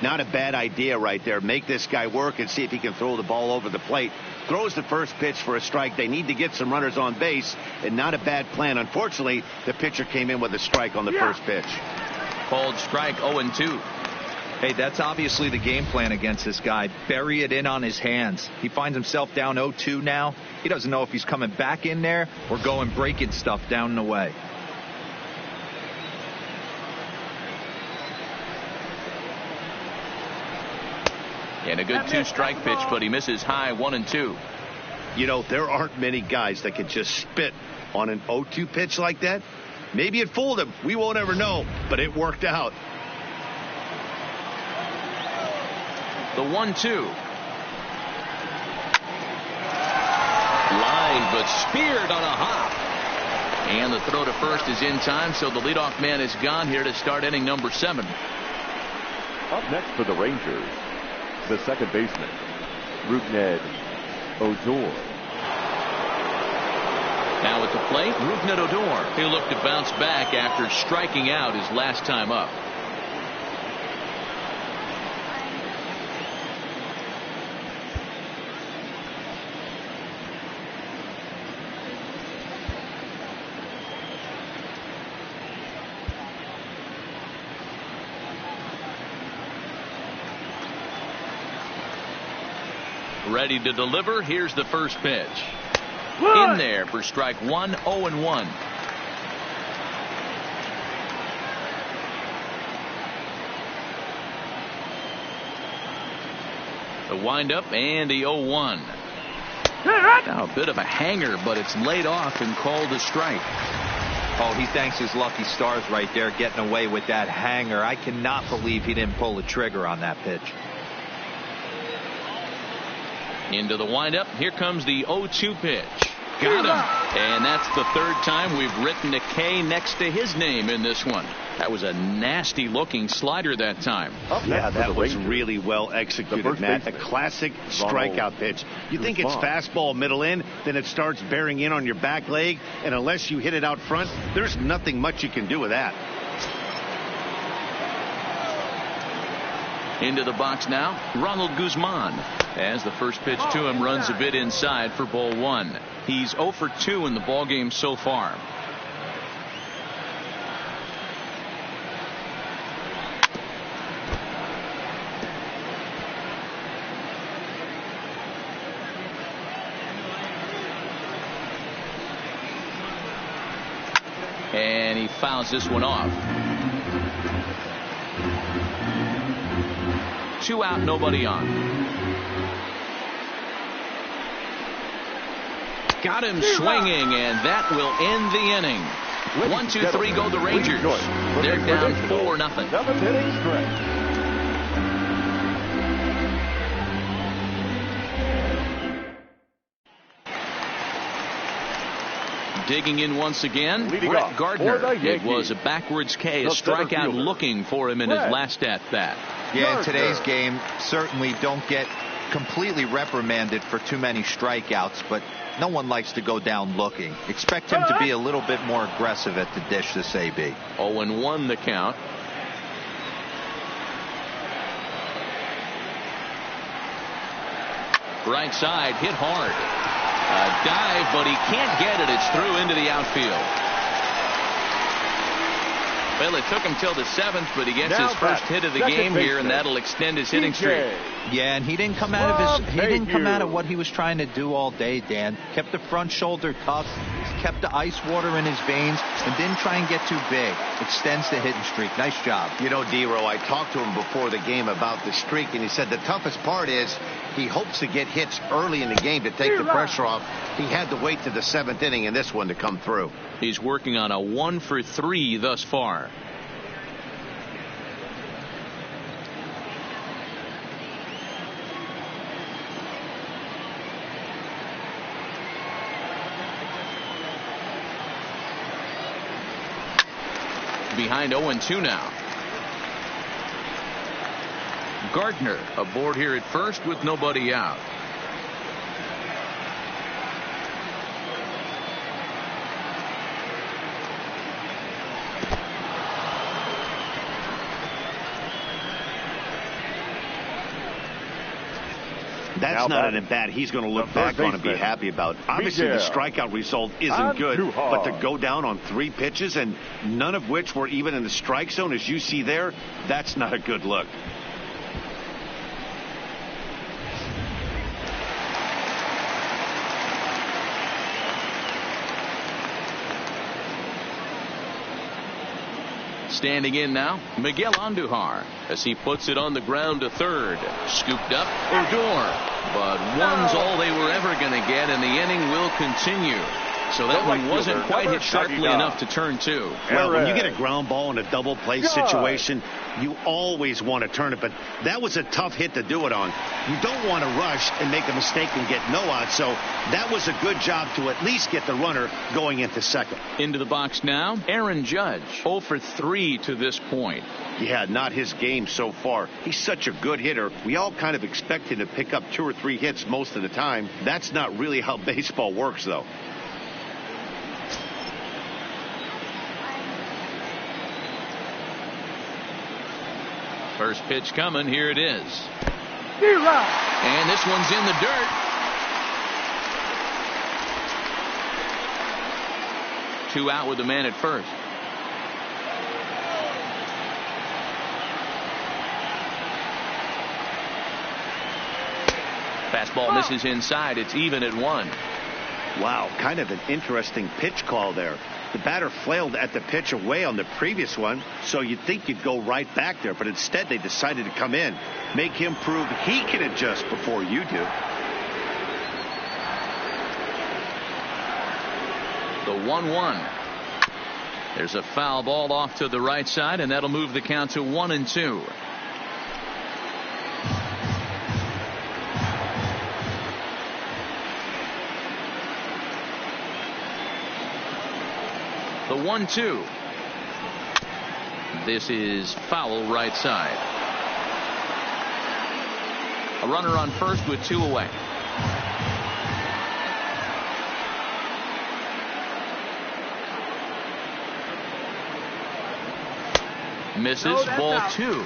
S2: Not a bad idea right there. Make this guy work and see if he can throw the ball over the plate. Throws the first pitch for a strike. They need to get some runners on base, and not a bad plan. Unfortunately, the pitcher came in with a strike on the first pitch.
S1: Called strike 0-2.
S3: Hey, that's obviously the game plan against this guy. Bury it in on his hands. He finds himself down 0-2 now. He doesn't know if he's coming back in there or going breaking stuff down and away.
S1: And a good 2-strike pitch, but he misses high 1-2.
S2: You know, there aren't many guys that can just spit on an 0-2 pitch like that. Maybe it fooled him. We won't ever know, but it worked out.
S1: The 1-2. Line, but speared on a hop. And the throw to first is in time, so the leadoff man is gone here to start inning number 7.
S4: Up next for the Rangers, the second baseman, Rougned Odor.
S1: Now at the plate, Rougned Odor. He'll look to bounce back after striking out his last time up. Ready to deliver. Here's the first pitch. In there for strike 1, 0-1. The windup and the 0-1. Now a bit of a hanger, but it's laid off and called a strike.
S3: Oh, he thanks his lucky stars right there getting away with that hanger. I cannot believe he didn't pull the trigger on that pitch.
S1: Into the windup. Here comes the 0-2 pitch. Got him. And that's the third time we've written a K next to his name in this one. That was a nasty looking slider that time.
S2: Yeah, that was really well executed, Matt. A classic strikeout pitch. You think it's fastball middle in, then it starts bearing in on your back leg, and unless you hit it out front, there's nothing much you can do with that.
S1: Into the box now, Ronald Guzman. As the first pitch to him runs a bit inside for ball 1. He's 0 for 2 in the ballgame so far. And he fouls this one off. 2 out, nobody on. Got him swinging, and that will end the inning. 1, 2, 3 go the Rangers. They're down 4-0.
S4: 7th inning stretch.
S1: Digging in once again,
S4: Leading
S1: Brett Gardner. It was a backwards K, a
S4: The center
S1: strikeout
S4: fielder.
S1: looking for him in his last at-bat.
S3: Yeah, in today's game, certainly don't get completely reprimanded for too many strikeouts, but no one likes to go down looking. Expect him to be a little bit more aggressive at the dish this AB.
S1: 0-1 the count. Right side, hit hard. A dive, but he can't get it. It's through into the outfield. Well, it took him till the 7th, but he gets his first hit of the game here, and that'll extend his hitting streak.
S3: Yeah, and he didn't come out of what he was trying to do all day, Dan. Kept the front shoulder tough, kept the ice water in his veins, and didn't try and get too big. Extends the hitting streak. Nice job.
S2: You know, D-Row, I talked to him before the game about the streak, and he said the toughest part is he hopes to get hits early in the game to take the pressure off. He had to wait to the 7th inning in this one to come through.
S1: He's working on a 1 for 3 thus far. Behind 0-2 now. Gardner aboard here at first with nobody out.
S2: That's not an at-bat he's going to look back on and be happy about. Obviously, the strikeout result isn't good, but to go down on 3 pitches and none of which were even in the strike zone, as you see there, that's not a good look.
S1: Standing in now, Miguel Andujar as he puts it on the ground to third. Scooped up, Odor. But one's all they were ever going to get, and the inning will continue. So that one wasn't quite hit sharply enough to turn 2.
S2: Well, when you get a ground ball in a double play situation, you always want to turn it, but that was a tough hit to do it on. You don't want to rush and make a mistake and get no out, so that was a good job to at least get the runner going into second.
S1: Into the box now, Aaron Judge, 0 for 3 to this point.
S2: Yeah, not his game so far. He's such a good hitter. We all kind of expect him to pick up 2 or 3 hits most of the time. That's not really how baseball works, though.
S1: First pitch coming. Here it is. And this one's in the dirt. Two out with the man at first. Fastball misses inside. It's even at 1.
S2: Wow, kind of an interesting pitch call there. The batter flailed at the pitch away on the previous one, so you'd think you'd go right back there, but instead they decided to come in, make him prove he can adjust before you do.
S1: The 1-1. There's a foul ball off to the right side, and that'll move the count to 1-2. The 1-2. This is foul right side. A runner on first with 2 away. Misses, ball 2.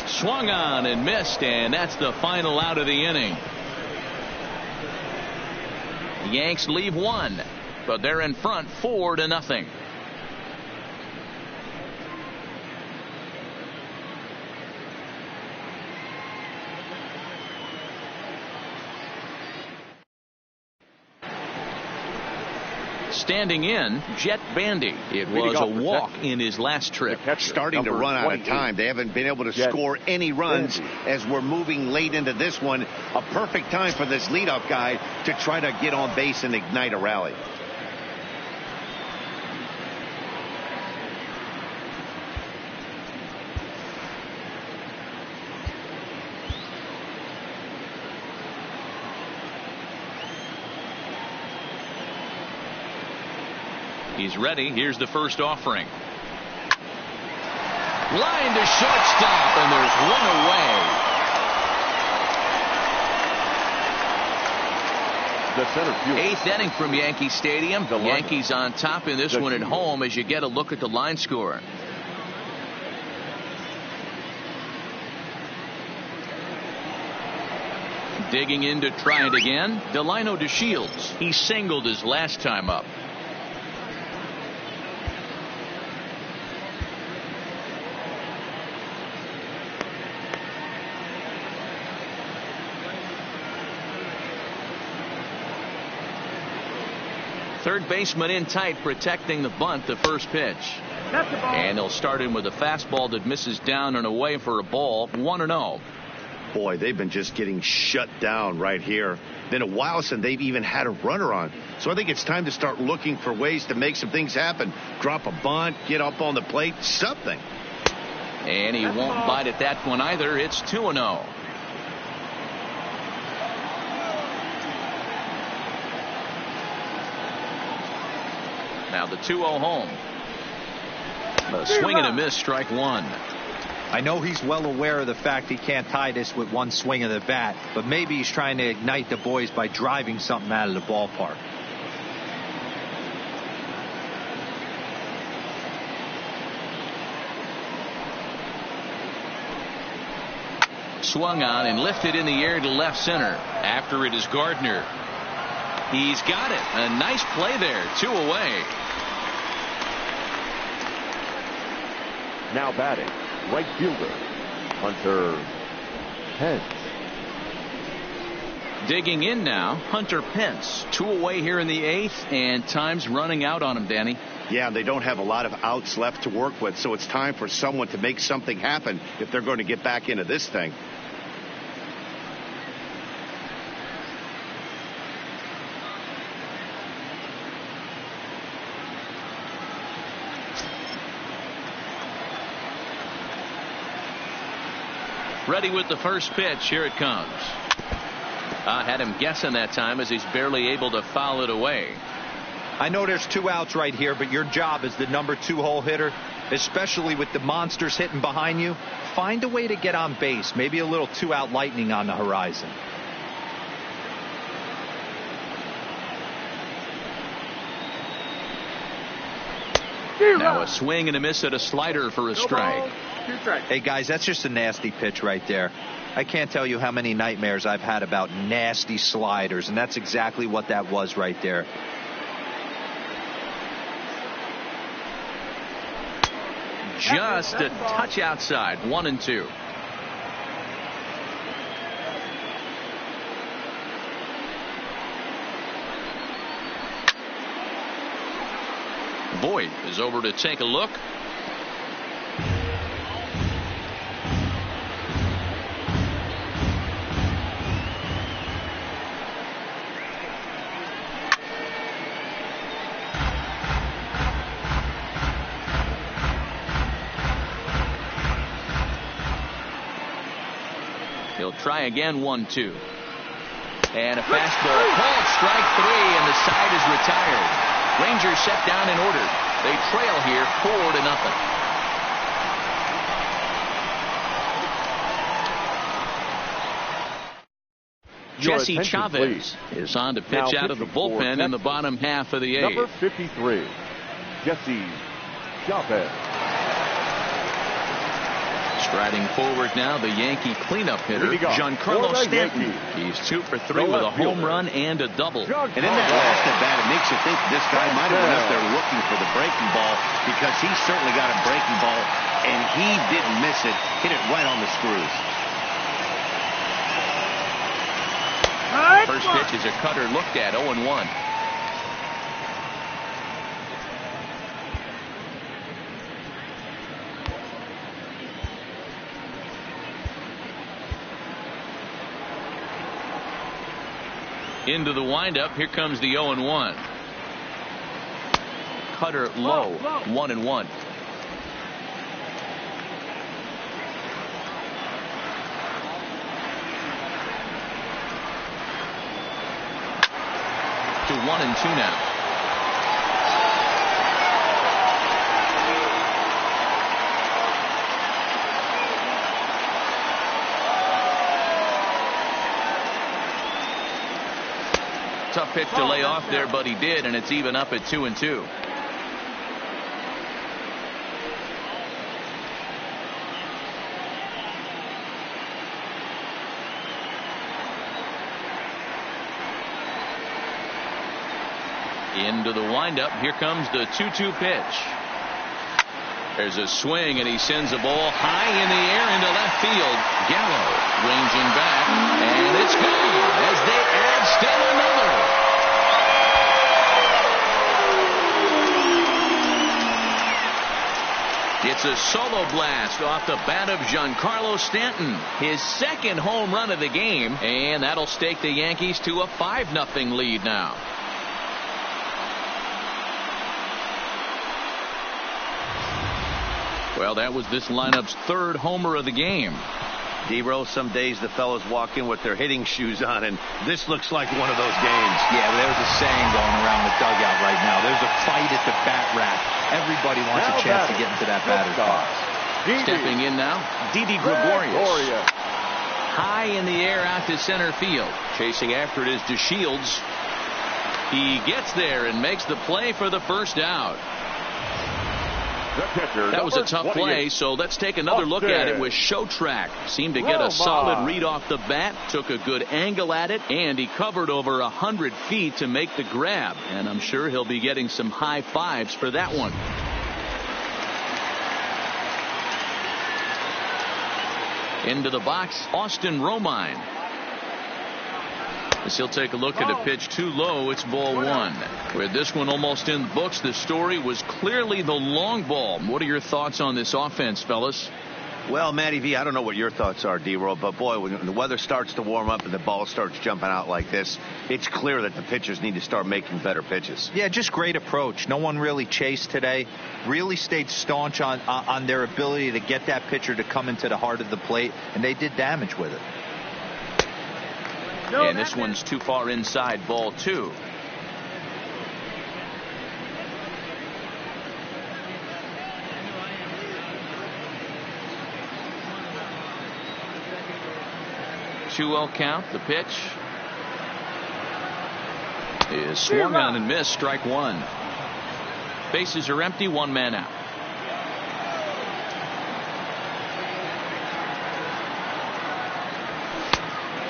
S1: Swung on and missed, and that's the final out of the inning. The Yanks leave 1, but they're in front 4-0. Standing in, Jet Bandy. It was a walk in his last trip.
S2: Starting to run out of time. They haven't been able to score any runs as we're moving late into this one. A perfect time for this leadoff guy to try to get on base and ignite a rally.
S1: He's ready. Here's the first offering. Line to shortstop, and there's one away.
S4: The center field.
S1: 8th inning from Yankee Stadium. The Yankees on top in this one at home as you get a look at the line score. Digging in to try it again, Delino DeShields. He singled his last time up. Third baseman in tight, protecting the bunt, the first pitch. And he'll start in with a fastball that misses down and away for a ball. 1-0.
S2: Boy, they've been just getting shut down right here. Been a while since they've even had a runner on. So I think it's time to start looking for ways to make some things happen. Drop a bunt, get up on the plate, something.
S1: And he won't bite at that one either. It's 2-0. Now the 2-0 home. A swing and a miss, strike one.
S3: I know he's well aware of the fact he can't tie this with one swing of the bat, but maybe he's trying to ignite the boys by driving something out of the ballpark.
S1: Swung on and lifted in the air to left center. After it is Gardner. He's got it. A nice play there. 2 away.
S4: Now batting, right fielder, Hunter Pence.
S1: Digging in now, Hunter Pence. 2 away here in the 8th, and time's running out on him, Danny.
S2: Yeah, they don't have a lot of outs left to work with, so it's time for someone to make something happen if they're going to get back into this thing.
S1: Ready with the first pitch. Here it comes. Had him guessing that time as he's barely able to foul it away.
S3: I know there's 2 outs right here, but your job as the number 2 hole hitter, especially with the monsters hitting behind you, find a way to get on base. Maybe a little 2-out lightning on the horizon.
S1: Now a swing and a miss at a slider for a strike.
S3: Hey, guys, that's just a nasty pitch right there. I can't tell you how many nightmares I've had about nasty sliders, and that's exactly what that was right there.
S1: Just a touch outside. 1-2. Voigt is over to take a look. He'll try again. 1-2. And a fastball called strike 3, and the side is retired. Rangers set down and ordered. They trail here 4-0. Jesse Chavez is on to pitch out of the bullpen in the bottom half of the 8th.
S4: Number 53, Jesse Chavez.
S1: Striding forward now, the Yankee cleanup hitter, Giancarlo Stanton. He's 2 for 3 with a home run and a double.
S2: And in that last at bat, it makes you think this guy might have been up there looking for the breaking ball, because he certainly got a breaking ball, and he didn't miss it. Hit it right on the screws.
S1: First pitch is a cutter looked at. 0-1. Into the windup. Here comes the 0-1. Cutter low. 1-1. To 1-2 now. Tough pitch to lay off there, but he did, and it's even up at 2-2. Into the windup. Here comes the 2-2 pitch. There's a swing, and he sends a ball high in the air into left field. Gallo ranging back, and it's gone as they add still another. It's a solo blast off the bat of Giancarlo Stanton, his second home run of the game, and that'll stake the Yankees to a 5-0 lead now. Well, that was this lineup's third homer of the game.
S2: D-Roll, some days the fellas walk in with their hitting shoes on, and this looks like one of those games.
S3: Yeah, but there's a saying going around the dugout right now. There's a fight at the bat rack. Everybody wants a chance to get into that batter's box.
S1: Stepping in now, Didi Gregorius. High in the air out to center field. Chasing after it is DeShields. He gets there and makes the play for the first out. That was a tough play, so let's take another look at it with Showtrack. Seemed to get a solid read off the bat, took a good angle at it, and he covered over 100 feet to make the grab. And I'm sure he'll be getting some high fives for that one. Into the box, Austin Romine. As he'll take a look at a pitch too low, it's ball one. With this one almost in the books, the story was clearly the long ball. What are your thoughts on this offense, fellas?
S2: Well, Matty V, I don't know what your thoughts are, D-Roll, but boy, when the weather starts to warm up and the ball starts jumping out like this, it's clear that the pitchers need to start making better pitches.
S3: Yeah, just great approach. No one really chased today. Really stayed staunch on their ability to get that pitcher to come into the heart of the plate, and they did damage with it.
S1: And this one's too far inside, ball two. Two-0 count. The pitch is swung on and missed. Strike one. Bases are empty. One man out.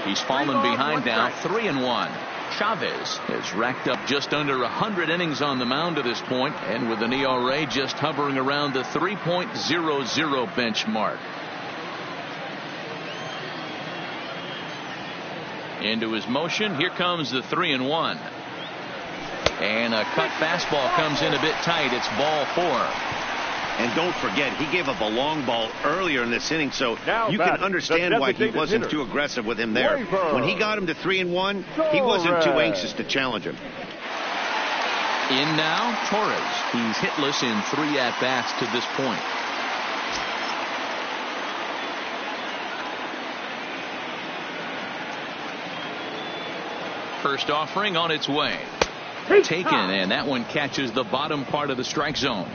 S1: He's fallen behind now. 3-1. Chavez has racked up just under 100 innings on the mound to this point, and with an ERA just hovering around the 3.00 benchmark. Into his motion. Here comes the 3-1. And a cut fastball comes in a bit tight. It's ball four.
S2: And don't forget, he gave up a long ball earlier in this inning, so you can understand why he wasn't too aggressive with him there. When he got him to 3-1, he wasn't too anxious to challenge him.
S1: In now, Torres. He's hitless in 3 at-bats to this point. First offering on its way. Taken, and that one catches the bottom part of the strike zone.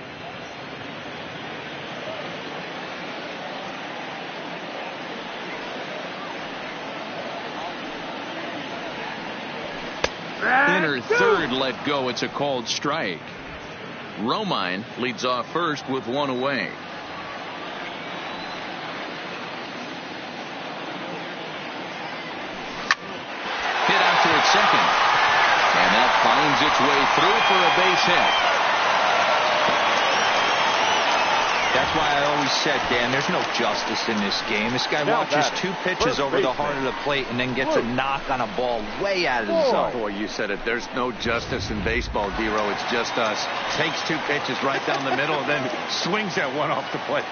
S1: Inner third let go. It's a called strike. Romine leads off first with one away. Hit after at second. And that finds its way through for a base hit.
S3: That's why I always said, Dan, there's no justice in this game. This guy watches 2 pitches over the heart of the plate and then gets a knock on a ball way out of the zone.
S2: Boy, you said it. There's no justice in baseball, D-Roll. It's just us. Takes 2 pitches right down the middle and then swings that one off the plate.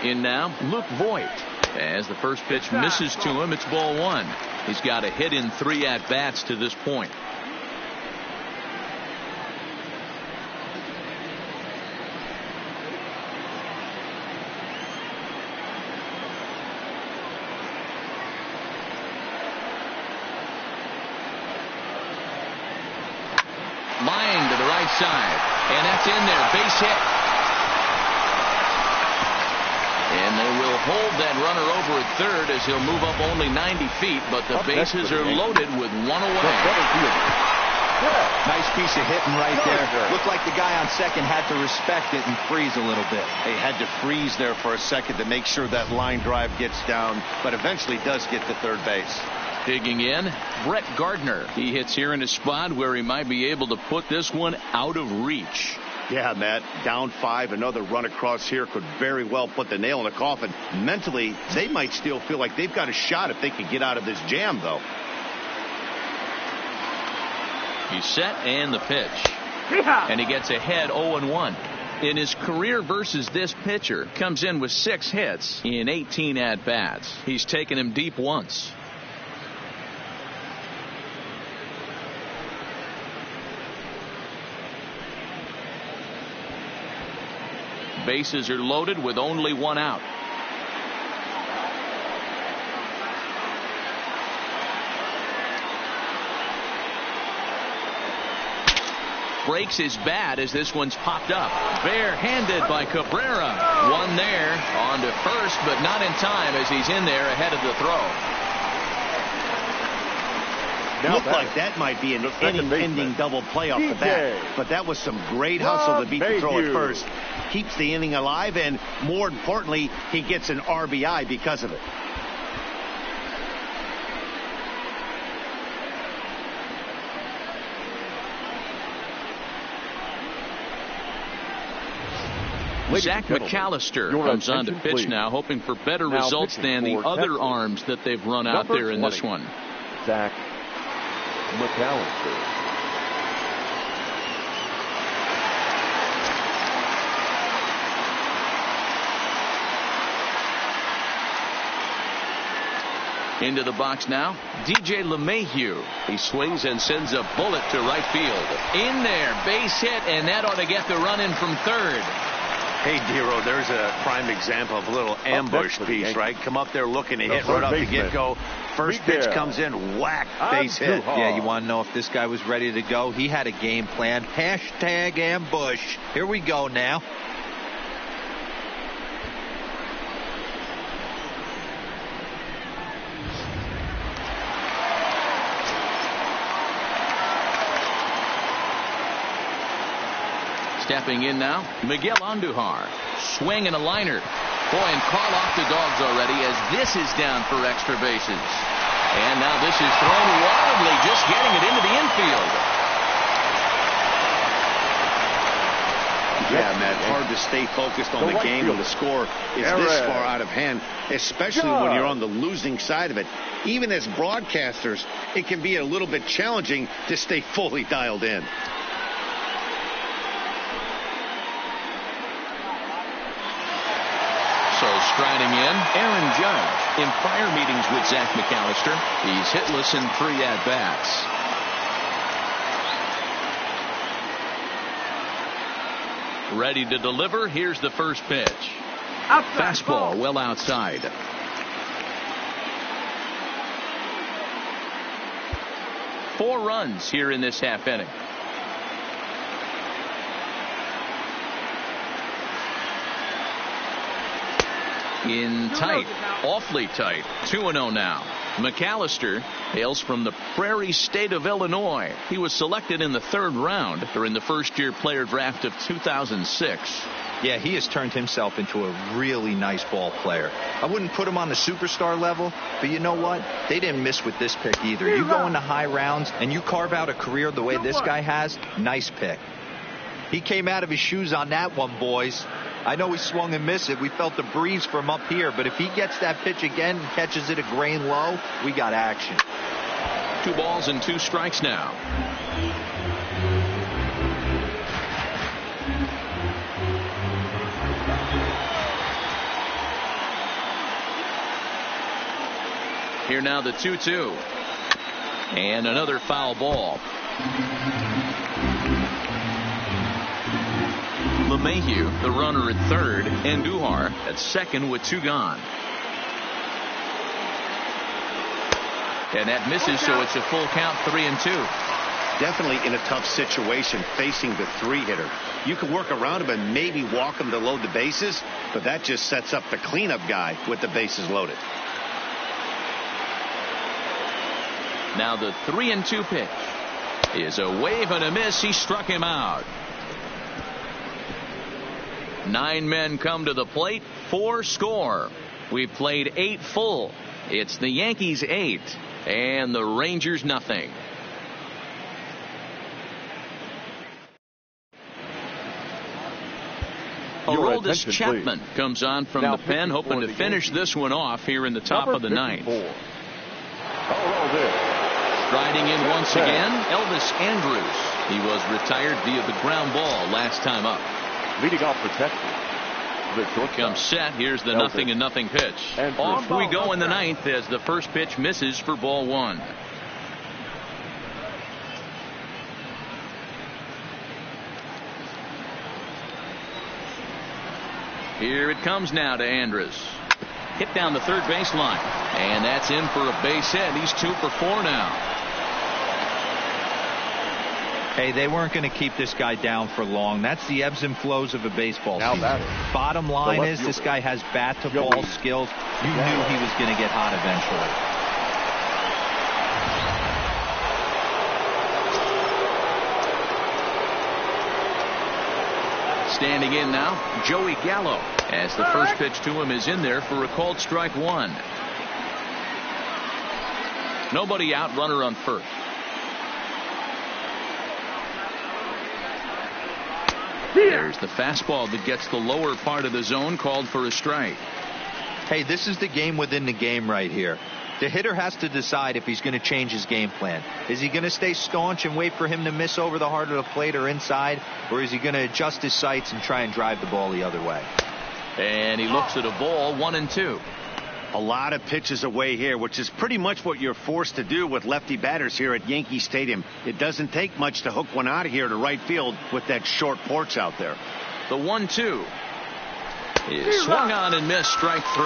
S1: In now, Luke Voigt. As the first pitch misses to him, it's ball 1. He's got a hit in 3 at-bats to this point. Line to the right side, and that's in there. Base hit. And they will hold that runner over at third as he'll move up only 90 feet, but the bases are loaded with 1 away.
S3: Nice piece of hitting right there. Looked like the guy on second had to respect it and freeze a little bit.
S2: He had to freeze there for a second to make sure that line drive gets down, but eventually does get to third base.
S1: Digging in, Brett Gardner. He hits here in a spot where he might be able to put this one out of reach.
S2: Yeah, Matt, down 5, another run across here could very well put the nail in the coffin. Mentally, they might still feel like they've got a shot if they could get out of this jam, though.
S1: He's set, and the pitch. And he gets ahead 0-1. In his career versus this pitcher, comes in with 6 hits in 18 at-bats. He's taken him deep once. Bases are loaded with only 1 out. Breaks his bat as this one's popped up. Bare-handed by Cabrera. One there on to first, but not in time as he's in there ahead of the throw.
S2: Looked like that might be an inning-ending double play off the bat, but that was some great hustle to beat the throw at first. Keeps the inning alive, and more importantly, he gets an RBI because of it.
S1: Zach McAllister comes on to pitch now, hoping for better results than the other arms that they've run out there in this one.
S4: Zach McAllister.
S1: Into the box now, DJ LeMahieu. He swings and sends a bullet to right field. In there, base hit, and that ought to get the run in from third.
S2: Hey, Dero, there's a prime example of a little ambush piece, right? Come up there looking to hit right off the get-go. First pitch comes in, whack, base hit.
S3: Yeah, you want to know if this guy was ready to go? He had a game plan. Hashtag ambush. Here we go now.
S1: Stepping in now, Miguel Andujar. Swing and a liner. Boy, and call off the Dogs already as this is down for extra bases. And now this is thrown wildly, just getting it into the infield.
S2: Yeah, Matt, hard to stay focused on the game when the score is this far out of hand, especially when you're on the losing side of it. Even as broadcasters, it can be a little bit challenging to stay fully dialed in.
S1: Striding in, Aaron Judge. In prior meetings with Zach McAllister, he's hitless in 3 at-bats. Ready to deliver. Here's the first pitch. Fastball well outside. Four runs here in this half inning. In tight, awfully tight. 2-0 now. McAllister hails from the Prairie State of Illinois. He was selected in the 3rd round during the first-year player draft of 2006.
S3: Yeah, he has turned himself into a really nice ball player. I wouldn't put him on the superstar level, but you know what? They didn't miss with this pick either. You go into high rounds and you carve out a career the way this guy has, nice pick. He came out of his shoes on that one, boys. I know he swung and missed it. We felt the breeze from up here, but if he gets that pitch again and catches it a grain low, we got action.
S1: 2 balls and 2 strikes now. Here now the 2-2. And another foul ball. LeMahieu, the runner at third, and Duhar at second with 2 gone. And that misses, so it's a full count, 3-2.
S2: Definitely in a tough situation facing the 3-hitter. You can work around him and maybe walk him to load the bases, but that just sets up the cleanup guy with the bases loaded.
S1: Now the 3-2 pitch is a wave and a miss. He struck him out. 9 men come to the plate, 4 score. We've played 8 full. It's the Yankees 8 and the Rangers nothing. Aroldis Chapman comes on from the pen, hoping to finish this one off here in the top of the 9th. Striding in once again, Elvis Andrus. He was retired via the ground ball last time up.
S4: Leading off for Texas.
S1: Comes set. Here's the 0-0 pitch. Off we go in the 9th as the first pitch misses for ball 1. Here it comes now to Andrus. Hit down the third baseline. And that's in for a base hit. He's 2 for 4 now.
S3: Hey, they weren't going to keep this guy down for long. That's the ebbs and flows of a baseball season. Bottom line is this guy has bat-to-ball skills. You knew he was going to get hot eventually.
S1: Standing in now, Joey Gallo, as the first pitch to him is in there for a called strike 1. Nobody out, runner on first. There's the fastball that gets the lower part of the zone, called for a strike.
S3: Hey, this is the game within the game right here. The hitter has to decide if he's going to change his game plan. Is he going to stay staunch and wait for him to miss over the heart of the plate or inside, or is he going to adjust his sights and try and drive the ball the other way?
S1: And he looks at a ball, 1-2.
S2: A lot of pitches away here, which is pretty much what you're forced to do with lefty batters here at Yankee Stadium. It doesn't take much to hook one out of here to right field with that short porch out there.
S1: The 1-2 is swung on and missed, strike 3.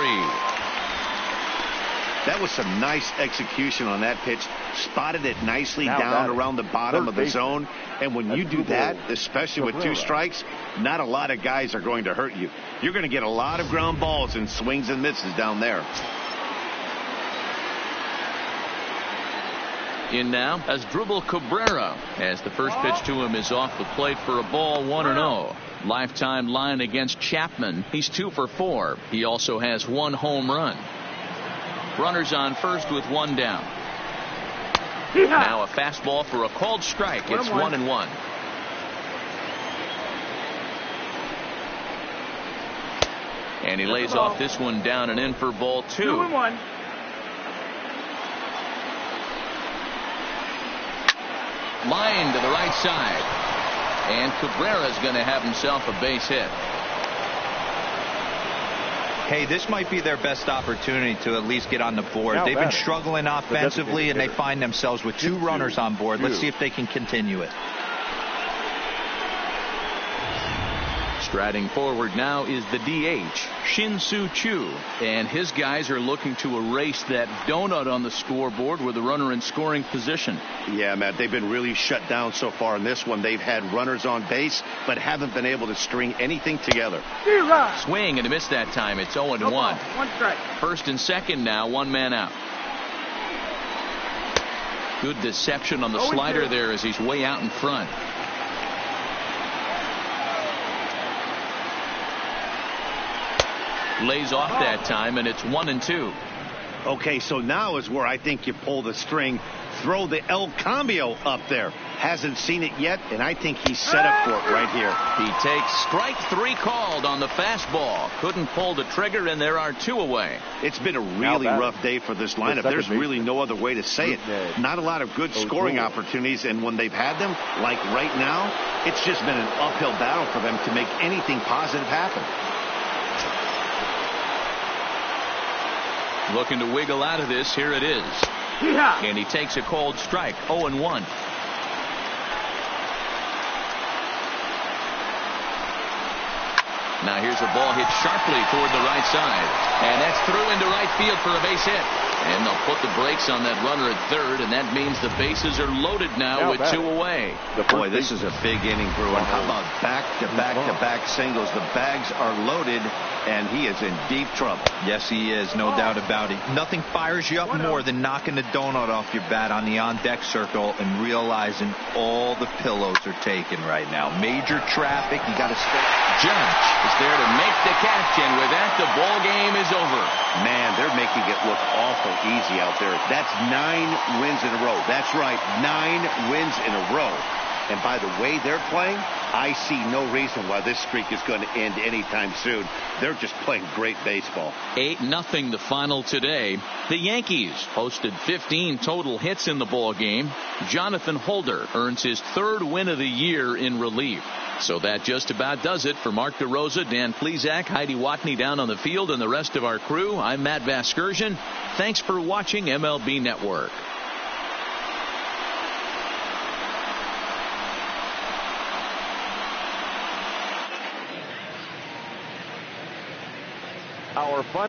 S2: That was some nice execution on that pitch. Spotted it nicely down around the bottom of the zone. And when you do that, especially with 2 strikes, not a lot of guys are going to hurt you. You're going to get a lot of ground balls and swings and misses down there.
S1: In now, Asdrubal Cabrera, as the first pitch to him is off the plate for a ball, 1-0. Lifetime line against Chapman. He's 2 for 4. He also has 1 home run. Runners on first with 1 down. Now a fastball for a called strike. It's 1-1. And he lays off this one down and in for ball 2.
S7: 2-1.
S1: Line to the right side. And Cabrera's going to have himself a base hit.
S3: Hey, this might be their best opportunity to at least get on the board. They've been struggling offensively, and they find themselves with 2 runners on board. Let's see if they can continue it.
S1: Striding forward now is the DH, Shin-Soo Choo, and his guys are looking to erase that donut on the scoreboard with a runner in scoring position.
S2: Yeah, Matt, they've been really shut down so far in this one. They've had runners on base, but haven't been able to string anything together.
S1: Swing and a miss that time. It's 0-1.
S7: 1 strike.
S1: First and second now, 1 man out. Good deception on the slider there as he's way out in front. Lays off that time, and it's 1-2.
S2: Okay, so now is where I think you pull the string. Throw the El Cambio up there. Hasn't seen it yet, and I think he's set up for it right here.
S1: He takes strike 3 called on the fastball. Couldn't pull the trigger, and there are 2 away.
S2: It's been a really rough day for this lineup. There's really no other way to say it. Not a lot of good scoring opportunities, and when they've had them, like right now, it's just been an uphill battle for them to make anything positive happen.
S1: Looking to wiggle out of this. Here it is. Yeah. And he takes a cold strike. 0-1. Now here's a ball hit sharply toward the right side. And that's through into right field for a base hit. And they'll put the brakes on that runner at third, and that means the bases are loaded now with 2 away.
S2: Boy, this is a big inning, Bruin. How about back-to-back-to-back singles? The bags are loaded, and he is in deep trouble.
S3: Yes, he is. No doubt about it. Nothing fires you up more than knocking the donut off your bat on the on-deck circle and realizing all the pillows are taken right now. Major traffic. You got to stay.
S1: Judge is there to make the catch, and with that, the ball game is over.
S2: Man, they're making it look awful easy out there. That's 9 wins in a row. That's right, 9 wins in a row. And by the way they're playing, I see no reason why this streak is going to end anytime soon. They're just playing great baseball.
S1: 8-0 the final today. The Yankees posted 15 total hits in the ball game. Jonathan Holder earns his 3rd win of the year in relief. So that just about does it for Mark DeRosa, Dan Plesac, Heidi Watney down on the field, and the rest of our crew. I'm Matt Vasgersian. Thanks for watching MLB Network.
S4: Our fun